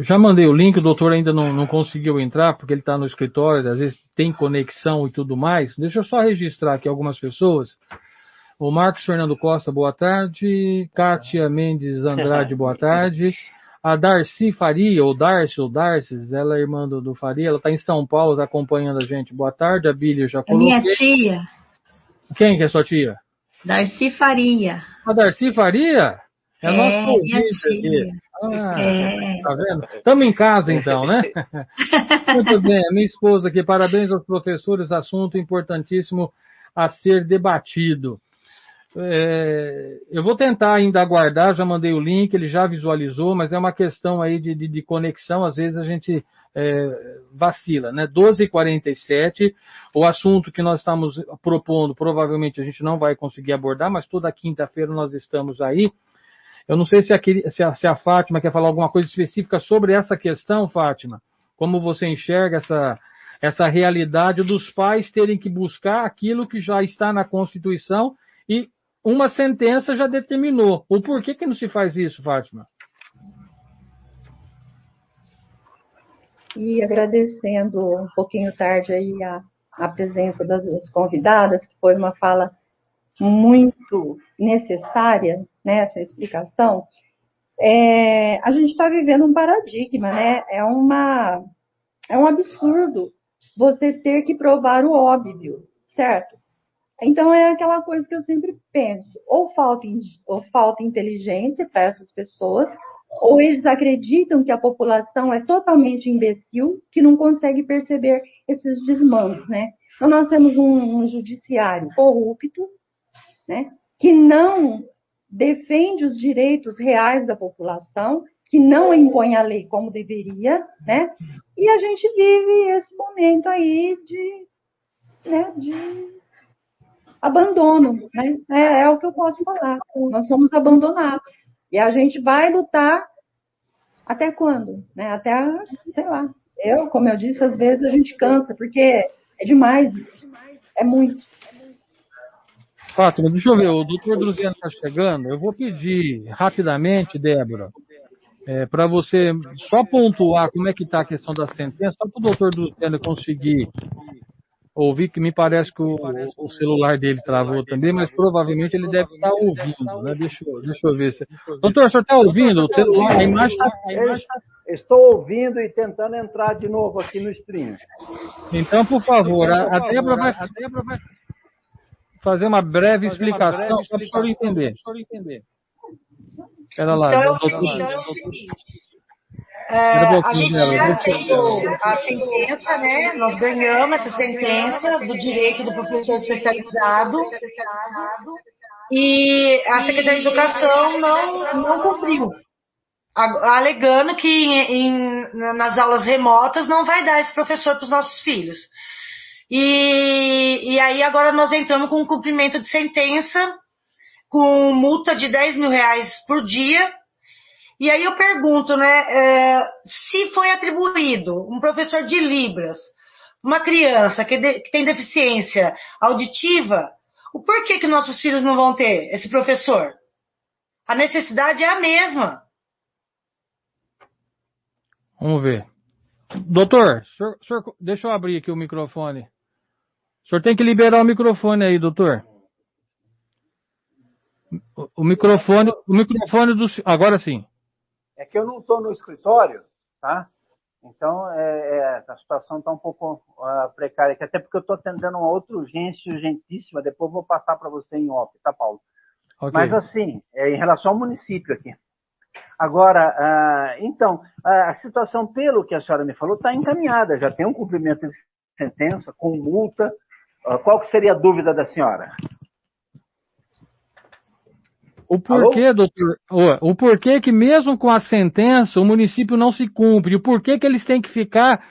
já mandei o link, o doutor ainda não conseguiu entrar, porque ele está no escritório, às vezes tem conexão e tudo mais. Deixa eu só registrar aqui algumas pessoas. O Marcos Fernando Costa, boa tarde. Kátia Mendes Andrade, boa tarde. A Darcy Faria, ou Darcy, ela é irmã do Faria, ela está em São Paulo, está acompanhando a gente. Boa tarde, a Bíblia eu já coloquei. Minha tia. Quem que é sua tia? Darcy Faria. A Darcy Faria? É nosso ouvinte aqui. Tá vendo? Estamos em casa então, né? Muito bem, a minha esposa aqui, parabéns aos professores, assunto importantíssimo a ser debatido. Eu vou tentar ainda aguardar, já mandei o link, ele já visualizou, mas é uma questão aí de conexão, às vezes a gente vacila, né? 12h47, o assunto que nós estamos propondo, provavelmente a gente não vai conseguir abordar, mas toda quinta-feira nós estamos aí. Eu não sei se a Fátima quer falar alguma coisa específica sobre essa questão, Fátima. Como você enxerga essa realidade dos pais terem que buscar aquilo que já está na Constituição e uma sentença já determinou. O porquê que não se faz isso, Fátima? E agradecendo um pouquinho tarde aí a presença das duas convidadas, que foi uma fala muito necessária, né, essa explicação. A gente está vivendo um paradigma, né? É um absurdo você ter que provar o óbvio, certo? Então é aquela coisa que eu sempre penso, ou falta inteligência para essas pessoas, ou eles acreditam que a população é totalmente imbecil, que não consegue perceber esses desmandos, né? Então nós temos um judiciário corrupto, né, que não defende os direitos reais da população, que não impõe a lei como deveria, né? E a gente vive esse momento aí de abandono, né? É o que eu posso falar. Nós somos abandonados. E a gente vai lutar até quando? Né? Até, sei lá. Como eu disse, às vezes a gente cansa, porque é demais isso. É muito. Fátima, deixa eu ver, o doutor Druziano está chegando. Eu vou pedir rapidamente, Débora, para você só pontuar como é que está a questão da sentença, só para o doutor Druziano conseguir ouvir, que me parece que o celular dele travou também, mas provavelmente ele deve estar ouvindo, né? Deixa eu ver se... Doutor, o senhor está ouvindo? O celular, a imagem está... Estou ouvindo e tentando entrar de novo aqui no stream. Então, por favor, a Débora vai fazer uma breve explicação só para o senhor entender. Espera lá. Então é o seguinte, a gente já fez a sentença, né? Nós ganhamos essa sentença do direito do professor especializado e a Secretaria de Educação não cumpriu, alegando que nas aulas remotas não vai dar esse professor para os nossos filhos. E aí agora nós entramos com um cumprimento de sentença, com multa de R$10 mil por dia. E aí eu pergunto, né, se foi atribuído um professor de Libras, uma criança que tem deficiência auditiva, o porquê que nossos filhos não vão ter esse professor? A necessidade é a mesma. Vamos ver. Doutor, senhor, deixa eu abrir aqui o microfone. O senhor tem que liberar o microfone aí, doutor. O microfone do... Agora sim. É que eu não estou no escritório, tá? Então, a situação está um pouco precária, até porque eu estou atendendo uma outra urgência urgentíssima, depois vou passar para você em off, tá, Paulo? Okay. Mas, assim, em relação ao município aqui. Agora, então, a situação, pelo que a senhora me falou, está encaminhada, já tem um cumprimento de sentença, com multa. Qual que seria a dúvida da senhora? O porquê, doutor, o porquê que mesmo com a sentença o município não se cumpre? O porquê que eles têm que ficar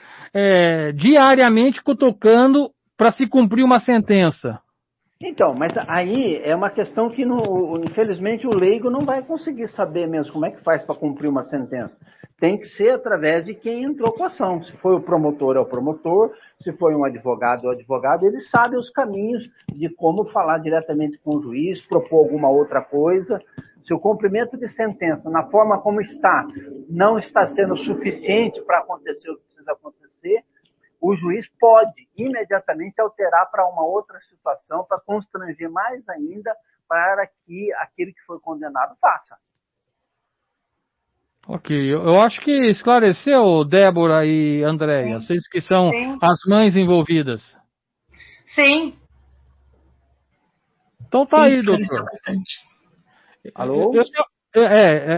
diariamente cutucando para se cumprir uma sentença? Então, mas aí é uma questão que, infelizmente, o leigo não vai conseguir saber mesmo como é que faz para cumprir uma sentença. Tem que ser através de quem entrou com a ação. Se foi o promotor, é o promotor. Se foi um advogado, é o advogado. Ele sabe os caminhos de como falar diretamente com o juiz, propor alguma outra coisa. Se o cumprimento de sentença, na forma como está, não está sendo suficiente para acontecer o que precisa acontecer, o juiz pode imediatamente alterar para uma outra situação, para constranger mais ainda, para que aquele que foi condenado faça. Ok, eu acho que esclareceu, Débora e Andréia, vocês que são as mães envolvidas. Sim. Então tá aí, doutor. Alô?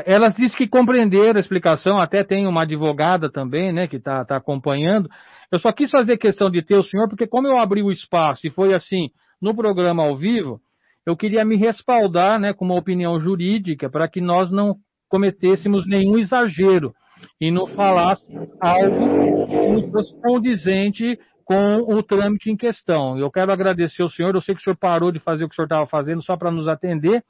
Elas dizem que compreenderam a explicação, até tem uma advogada também, né, que está acompanhando. Eu só quis fazer questão de ter o senhor, porque como eu abri o espaço e foi assim, no programa ao vivo, eu queria me respaldar, né, com uma opinião jurídica, para que nós não cometêssemos nenhum exagero e não falasse algo que não fosse condizente com o trâmite em questão. Eu quero agradecer ao senhor, eu sei que o senhor parou de fazer o que o senhor estava fazendo só para nos atender,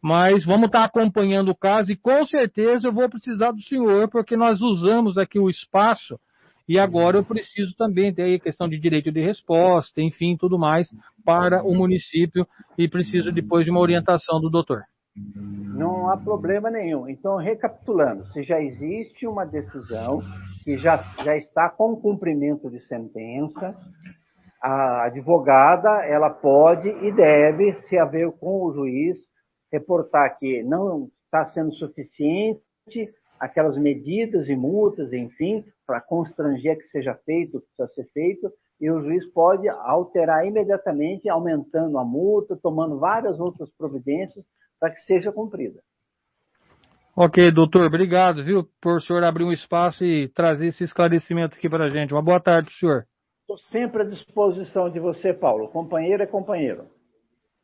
mas vamos estar acompanhando o caso e com certeza eu vou precisar do senhor, porque nós usamos aqui o espaço e agora eu preciso também ter aí a questão de direito de resposta, enfim, tudo mais, para o município, e preciso depois de uma orientação do doutor. Não há problema nenhum. Então, recapitulando, se já existe uma decisão que já está com cumprimento de sentença, a advogada, ela pode e deve se haver com o juiz, reportar que não está sendo suficiente aquelas medidas e multas, enfim, para constranger que seja feito o que precisa ser feito, e o juiz pode alterar imediatamente, aumentando a multa, tomando várias outras providências para que seja cumprida. Ok, doutor, obrigado, viu, por o senhor abrir um espaço e trazer esse esclarecimento aqui para a gente. Uma boa tarde, senhor. Estou sempre à disposição de você, Paulo. Companheiro é companheiro.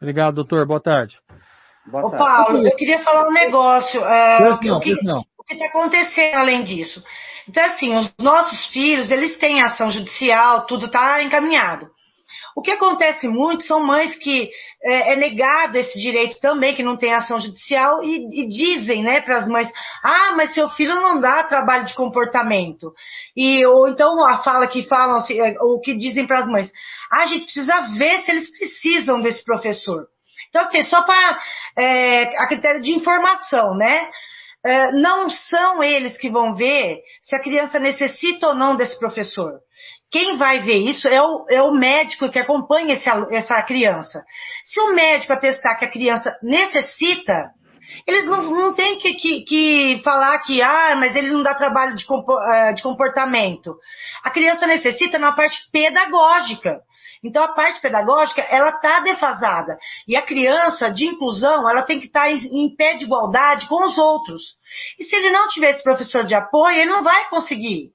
Obrigado, doutor. Boa tarde. Ô, Paulo, eu queria falar um negócio. O que está acontecendo além disso? Então, assim, os nossos filhos, eles têm ação judicial, tudo está encaminhado. O que acontece muito são mães que é negado esse direito também, que não tem ação judicial, e dizem, né, para as mães, mas seu filho não dá trabalho de comportamento. Ou então a fala que falam, assim, ou que dizem para as mães, a gente precisa ver se eles precisam desse professor. Então, assim, só para a critério de informação, né? Não são eles que vão ver se a criança necessita ou não desse professor. Quem vai ver isso é o médico que acompanha essa criança. Se o médico atestar que a criança necessita, eles não têm que falar que, mas ele não dá trabalho de comportamento. A criança necessita na parte pedagógica. Então, a parte pedagógica, ela está defasada. E a criança, de inclusão, ela tem que estar em pé de igualdade com os outros. E se ele não tiver esse professor de apoio, ele não vai conseguir.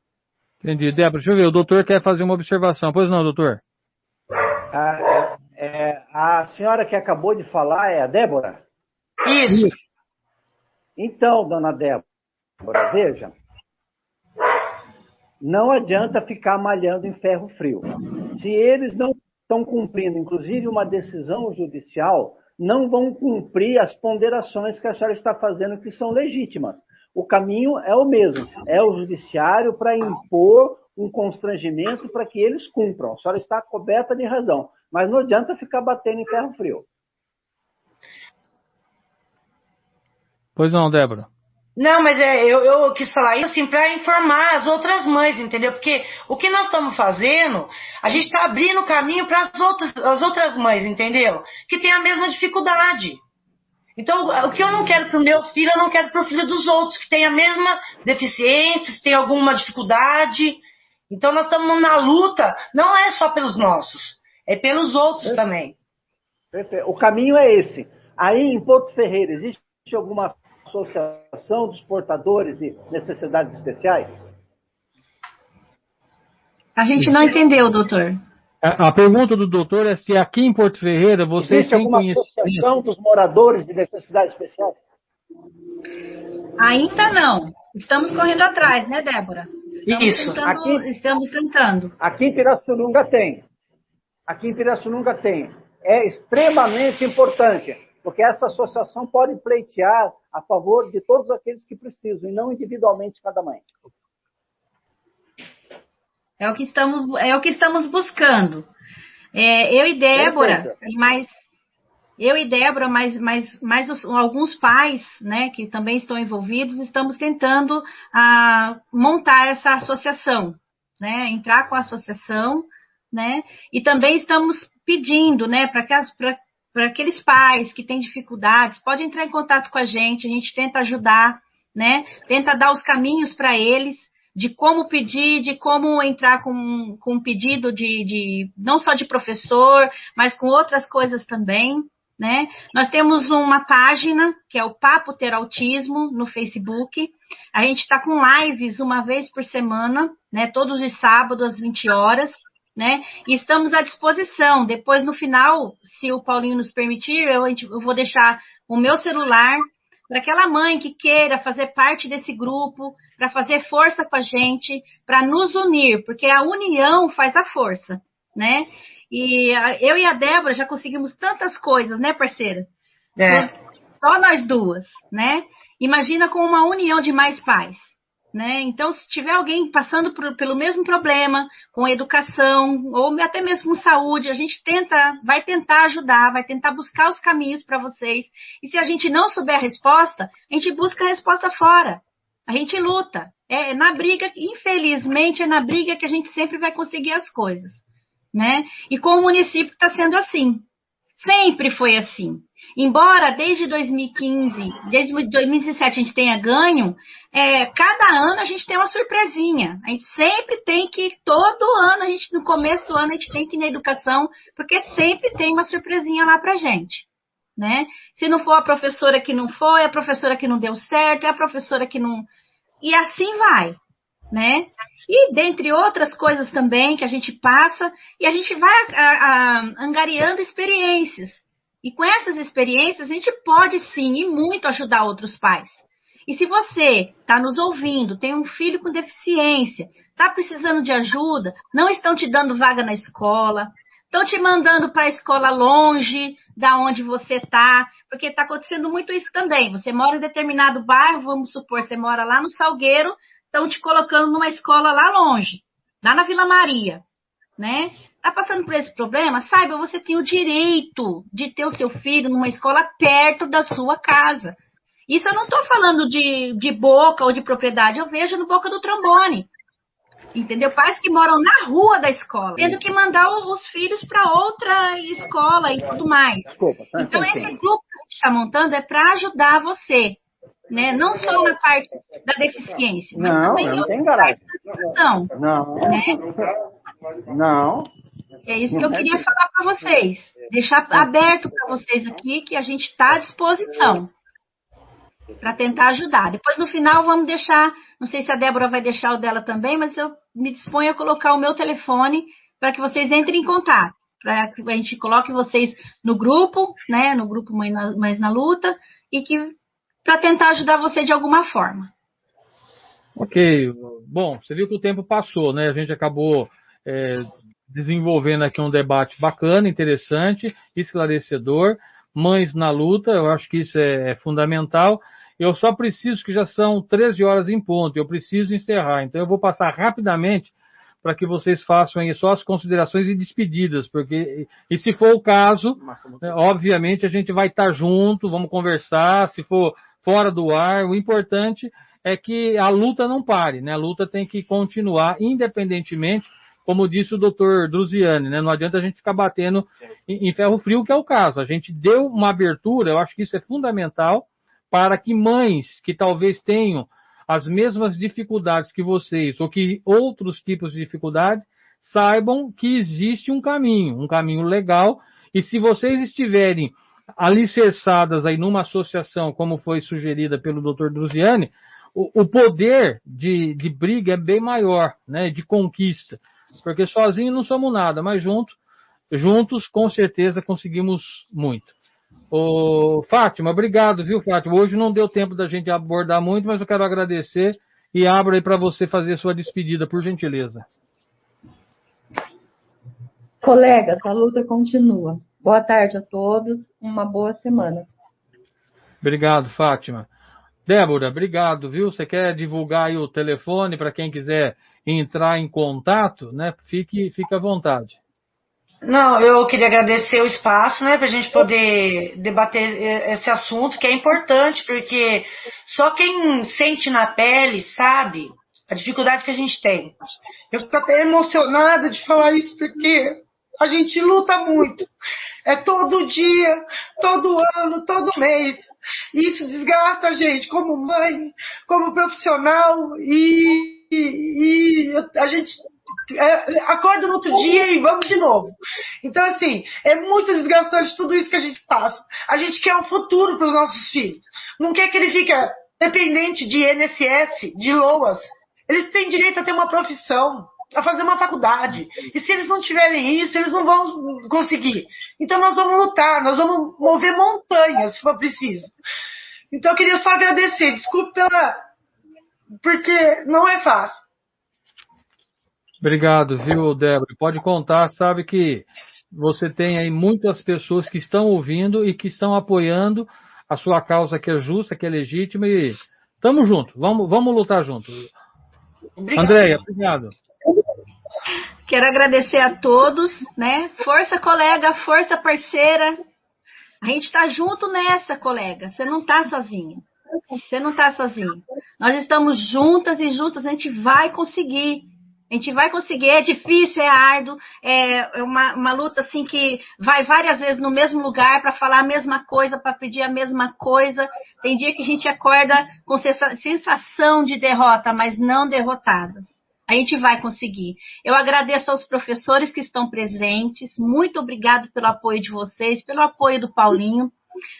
Entendi. Débora, deixa eu ver, o doutor quer fazer uma observação. Pois não, doutor? A senhora que acabou de falar é a Débora? Isso. Então, dona Débora, veja, não adianta ficar malhando em ferro frio. Se eles não estão cumprindo, inclusive, uma decisão judicial, não vão cumprir as ponderações que a senhora está fazendo, que são legítimas. O caminho é o mesmo, é o judiciário para impor um constrangimento para que eles cumpram. A senhora está coberta de razão, mas não adianta ficar batendo em ferro frio. Pois não, Débora. Não, mas eu quis falar isso assim para informar as outras mães, entendeu? Porque o que nós estamos fazendo, a gente está abrindo caminho para as outras mães, entendeu? Que tem a mesma dificuldade. Então, o que eu não quero para o meu filho, eu não quero para o filho dos outros, que tem a mesma deficiência, se tem alguma dificuldade. Então, nós estamos na luta, não é só pelos nossos, é pelos outros também. Perfeito. O caminho é esse. Aí, em Porto Ferreira, existe alguma associação dos portadores de necessidades especiais? A gente não entendeu, doutor. A pergunta do doutor é se aqui em Porto Ferreira vocês têm conhecimento. Existe alguma associação dos moradores de necessidades especiais? Ainda não. Estamos correndo atrás, né, Débora? Estamos tentando. Aqui em Pirassununga tem. É extremamente importante, porque essa associação pode pleitear a favor de todos aqueles que precisam, e não individualmente cada mãe. É o que estamos buscando. Eu e Débora, mas alguns pais, né, que também estão envolvidos, estamos tentando montar essa associação, né, entrar com a associação, né, e também estamos pedindo, né, para aqueles pais que têm dificuldades, pode entrar em contato com a gente tenta ajudar, né, tenta dar os caminhos para eles, de como pedir, de como entrar com um pedido de não só de professor, mas com outras coisas também, né? Nós temos uma página, que é o Papo Ter Autismo, no Facebook. A gente está com lives uma vez por semana, né? Todos os sábados, às 20 horas, né? E estamos à disposição. Depois, no final, se o Paulinho nos permitir, eu vou deixar o meu celular para aquela mãe que queira fazer parte desse grupo, para fazer força com a gente, para nos unir, porque a união faz a força, né? E eu e a Débora já conseguimos tantas coisas, né, parceira? Só nós duas, né? Imagina com uma união de mais pais, né? Então, se tiver alguém passando pelo mesmo problema, com educação, ou até mesmo com saúde, a gente vai tentar ajudar, vai tentar buscar os caminhos para vocês. E se a gente não souber a resposta, a gente busca a resposta fora. A gente luta. É na briga, infelizmente, é na briga que a gente sempre vai conseguir as coisas, né? E com o município está sendo assim. Sempre foi assim. Embora desde 2015, desde 2017 a gente tenha ganho, cada ano a gente tem uma surpresinha. A gente sempre tem que, todo ano, no começo do ano, a gente tem que ir na educação, porque sempre tem uma surpresinha lá pra gente, né? Se não for a professora que não foi, a professora que não deu certo, é a professora que não... E assim vai, né? E dentre outras coisas também que a gente passa, e a gente vai angariando experiências. E com essas experiências, a gente pode sim e muito ajudar outros pais. E se você está nos ouvindo, tem um filho com deficiência, está precisando de ajuda, não estão te dando vaga na escola, estão te mandando para a escola longe da onde você está, porque está acontecendo muito isso também. Você mora em determinado bairro, vamos supor, você mora lá no Salgueiro, estão te colocando numa escola lá longe, lá na Vila Maria, né? Está passando por esse problema? Saiba, você tem o direito de ter o seu filho numa escola perto da sua casa. Isso eu não estou falando de boca ou de propriedade, eu vejo no Boca do Trombone. Entendeu? Pais que moram na rua da escola, tendo que mandar os filhos para outra escola e tudo mais. Então, esse grupo que a gente está montando é para ajudar você, né? Não só na parte da deficiência, mas também não tem garagem. Não. É isso que eu queria falar para vocês. Deixar aberto para vocês aqui que a gente está à disposição para tentar ajudar. Depois, no final, vamos deixar... Não sei se a Débora vai deixar o dela também, mas eu me disponho a colocar o meu telefone para que vocês entrem em contato. Para que a gente coloque vocês no grupo, né? No grupo Mais na Luta, e que para tentar ajudar você de alguma forma. Ok. Bom, você viu que o tempo passou, né? A gente acabou... desenvolvendo aqui um debate bacana, interessante, esclarecedor, Mães na Luta, eu acho que isso é fundamental. Eu só preciso, que já são 13 horas em ponto, eu preciso encerrar, então eu vou passar rapidamente para que vocês façam aí só as considerações e despedidas, porque, e se for o caso, obviamente a gente vai estar junto, vamos conversar, se for fora do ar, o importante é que a luta não pare, né? A luta tem que continuar, independentemente, como disse o doutor Druziani, né? Não adianta a gente ficar batendo em ferro frio, que é o caso. A gente deu uma abertura, eu acho que isso é fundamental, para que mães que talvez tenham as mesmas dificuldades que vocês, ou que outros tipos de dificuldades, saibam que existe um caminho legal, e se vocês estiverem alicerçadas aí numa associação, como foi sugerida pelo doutor Druziani, o poder de briga é bem maior, né? De conquista. Porque sozinhos não somos nada, mas juntos com certeza conseguimos muito. Fátima, obrigado, viu, Fátima? Hoje não deu tempo da gente abordar muito, mas eu quero agradecer e abro aí para você fazer sua despedida, por gentileza. Colegas, a luta continua. Boa tarde a todos, uma boa semana. Obrigado, Fátima. Débora, obrigado, viu? Você quer divulgar aí o telefone para quem quiser entrar em contato, né? Fique à vontade. Não, eu queria agradecer o espaço, né, para a gente poder debater esse assunto, que é importante, porque só quem sente na pele sabe a dificuldade que a gente tem. Eu fico até emocionada de falar isso, porque a gente luta muito. É todo dia, todo ano, todo mês. E isso desgasta a gente como mãe, como profissional, e a gente acorda no outro dia e vamos de novo. Então, assim, é muito desgastante tudo isso que a gente passa. A gente quer um futuro para os nossos filhos. Não quer que ele fique dependente de INSS, de LOAS. Eles têm direito a ter uma profissão, a fazer uma faculdade. E se eles não tiverem isso, eles não vão conseguir. Então nós vamos lutar, nós vamos mover montanhas, se for preciso. Então eu queria só agradecer, desculpe porque não é fácil. Obrigado, viu, Débora? Pode contar, sabe que você tem aí muitas pessoas que estão ouvindo e que estão apoiando a sua causa, que é justa, que é legítima, e estamos juntos, vamos lutar juntos. Andréia, obrigado. Quero agradecer a todos, né? Força, colega, força, parceira. A gente está junto nessa, colega. Você não está sozinha. Você não está sozinho. Nós estamos juntas e juntas a gente vai conseguir. A gente vai conseguir. É difícil, é árduo, é uma luta assim que vai várias vezes no mesmo lugar para falar a mesma coisa, para pedir a mesma coisa. Tem dia que a gente acorda com sensação de derrota, mas não derrotadas. A gente vai conseguir. Eu agradeço aos professores que estão presentes. Muito obrigado pelo apoio de vocês, pelo apoio do Paulinho.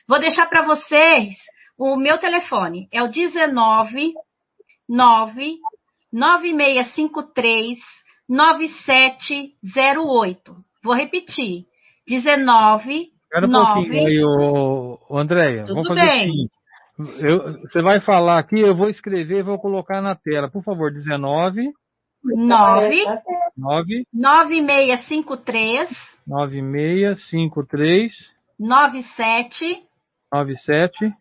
Vou deixar para vocês o meu telefone. É o 19 9 9653 9708. Vou repetir. 19 Espera um 9. pouquinho aí, Andréia. Tudo Vamos fazer bem. o seguinte. Você vai falar aqui, eu vou escrever e vou colocar na tela. Por favor, 19 9 9 9653 9653 97 08.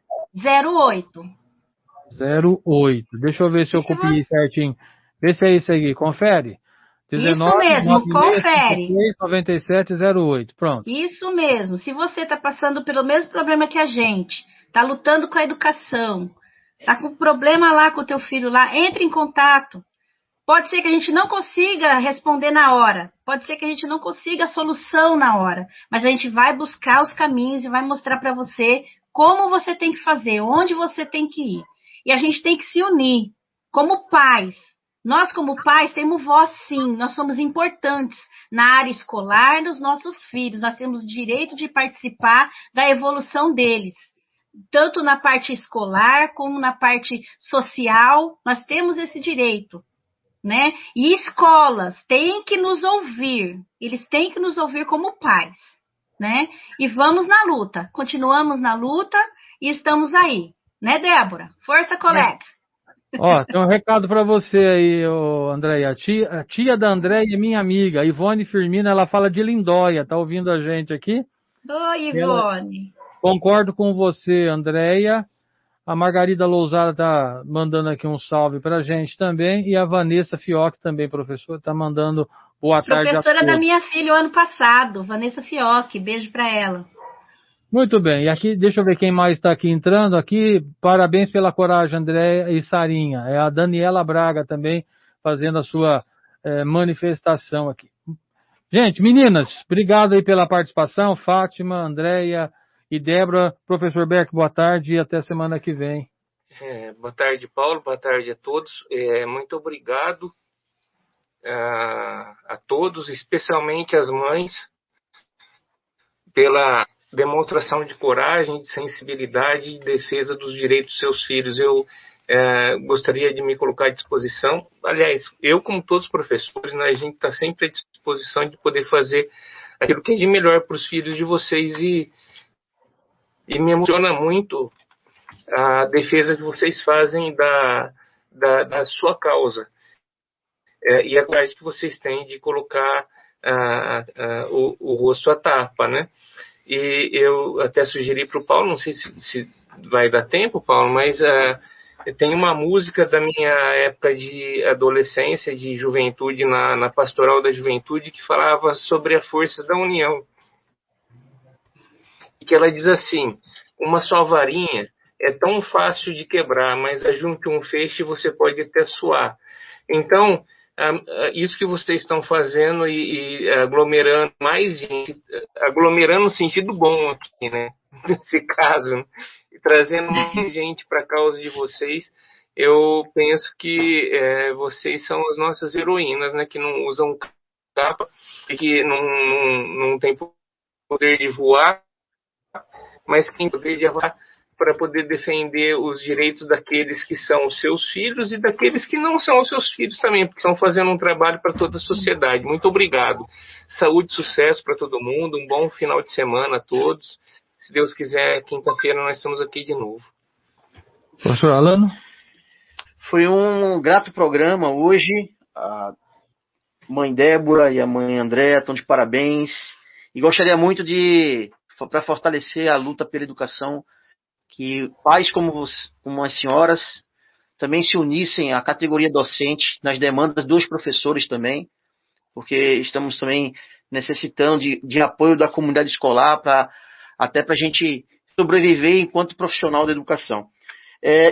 08. Deixa eu ver se eu copiei certinho. Vê se é isso aqui. Confere. 19, Isso mesmo, 96, confere. 53, 9708. Pronto. Isso mesmo. Se você está passando pelo mesmo problema que a gente, está lutando com a educação, está com problema lá com o teu filho lá, entre em contato. Pode ser que a gente não consiga responder na hora, pode ser que a gente não consiga a solução na hora, mas a gente vai buscar os caminhos e vai mostrar para você como você tem que fazer, onde você tem que ir. E a gente tem que se unir como pais. Nós, como pais, temos voz sim, nós somos importantes na área escolar dos nossos filhos, nós temos o direito de participar da evolução deles, tanto na parte escolar como na parte social, nós temos esse direito, né? E escolas têm que nos ouvir, eles têm que nos ouvir como pais, né? E vamos na luta, continuamos na luta e estamos aí, né, Débora? Força, colega! Ó, tem um recado para você aí, Andréia. A tia da Andréia é minha amiga, a Ivone Firmino, ela fala de Lindóia, tá ouvindo a gente aqui? Oi, Ivone. Concordo com você, Andréia. A Margarida Lousada tá mandando aqui um salve pra gente também. E a Vanessa Fioc também, professora, tá mandando boa tarde a todos. Professora da minha filha o ano passado, Vanessa Fioc. Beijo para ela. Muito bem, e aqui, deixa eu ver quem mais está aqui entrando aqui. Parabéns pela coragem, André e Sarinha. É a Daniela Braga também fazendo a sua manifestação aqui. Gente, meninas, obrigado aí pela participação. Fátima, Andréia e Débora. Professor Beck, boa tarde e até semana que vem. Boa tarde, Paulo. Boa tarde a todos. Muito obrigado a todos, especialmente as mães, pela demonstração de coragem, de sensibilidade e defesa dos direitos dos seus filhos. Eu gostaria de me colocar à disposição. Aliás, eu, como todos os professores, né, a gente está sempre à disposição de poder fazer aquilo que é de melhor para os filhos de vocês e me emociona muito a defesa que vocês fazem da sua causa e a coragem que vocês têm de colocar o rosto à tapa, né? E eu até sugeri para o Paulo, não sei se vai dar tempo, Paulo, mas tem uma música da minha época de adolescência, de juventude, na Pastoral da Juventude, que falava sobre a força da união. E que ela diz assim: uma só varinha é tão fácil de quebrar, mas ajunte um feixe você pode até suar. Então, isso que vocês estão fazendo e aglomerando mais gente, aglomerando no sentido bom aqui, né? Nesse caso, né? E trazendo mais gente para a causa de vocês, eu penso que vocês são as nossas heroínas, né? Que não usam capa e que não tem poder de voar, mas que tem poder de voar para poder defender os direitos daqueles que são os seus filhos e daqueles que não são os seus filhos também, porque estão fazendo um trabalho para toda a sociedade. Muito obrigado. Saúde e sucesso para todo mundo, um bom final de semana a todos. Se Deus quiser, quinta-feira nós estamos aqui de novo. Professor Alano? Foi um grato programa hoje. A mãe Débora e a mãe Andréa estão de parabéns. E gostaria muito para fortalecer a luta pela educação, que pais como as senhoras também se unissem à categoria docente, nas demandas dos professores também, porque estamos também necessitando de apoio da comunidade escolar até para a gente sobreviver enquanto profissional da educação.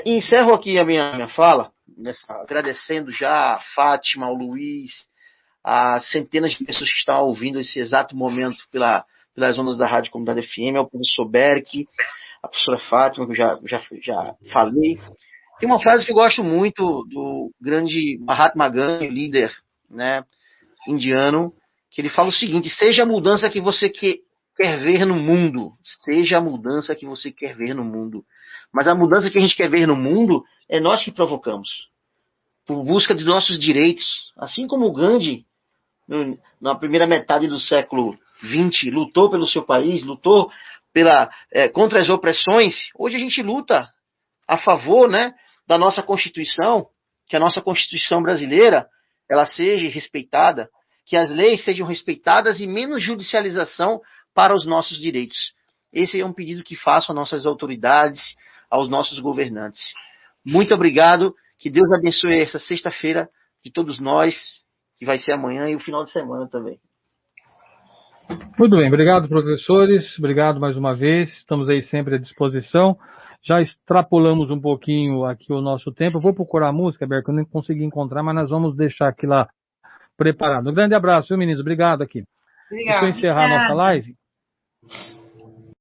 Encerro aqui a minha fala, agradecendo já a Fátima, ao Luiz, as centenas de pessoas que estão ouvindo esse exato momento pelas ondas da Rádio Comunidade FM, ao professor Berk, a professora Fátima, que eu já falei. Tem uma frase que eu gosto muito do grande Mahatma Gandhi, líder, né, indiano, que ele fala o seguinte: seja a mudança que você quer ver no mundo. Seja a mudança que você quer ver no mundo. Mas a mudança que a gente quer ver no mundo é nós que provocamos. Por busca de nossos direitos. Assim como o Gandhi, na primeira metade do século XX, lutou pelo seu país, lutou contra as opressões, hoje a gente luta a favor, né, da nossa Constituição, que a nossa Constituição brasileira ela seja respeitada, que as leis sejam respeitadas e menos judicialização para os nossos direitos. Esse é um pedido que faço às nossas autoridades, aos nossos governantes. Muito obrigado, que Deus abençoe essa sexta-feira de todos nós, que vai ser amanhã e o final de semana também. Muito bem, obrigado, professores, obrigado mais uma vez, estamos aí sempre à disposição. Já extrapolamos um pouquinho aqui o nosso tempo. Eu vou procurar a música, Berco, eu não consegui encontrar, mas nós vamos deixar aqui lá preparado. Um grande abraço, viu, meninos? Obrigado aqui. Obrigado. Deixa eu encerrar a nossa live.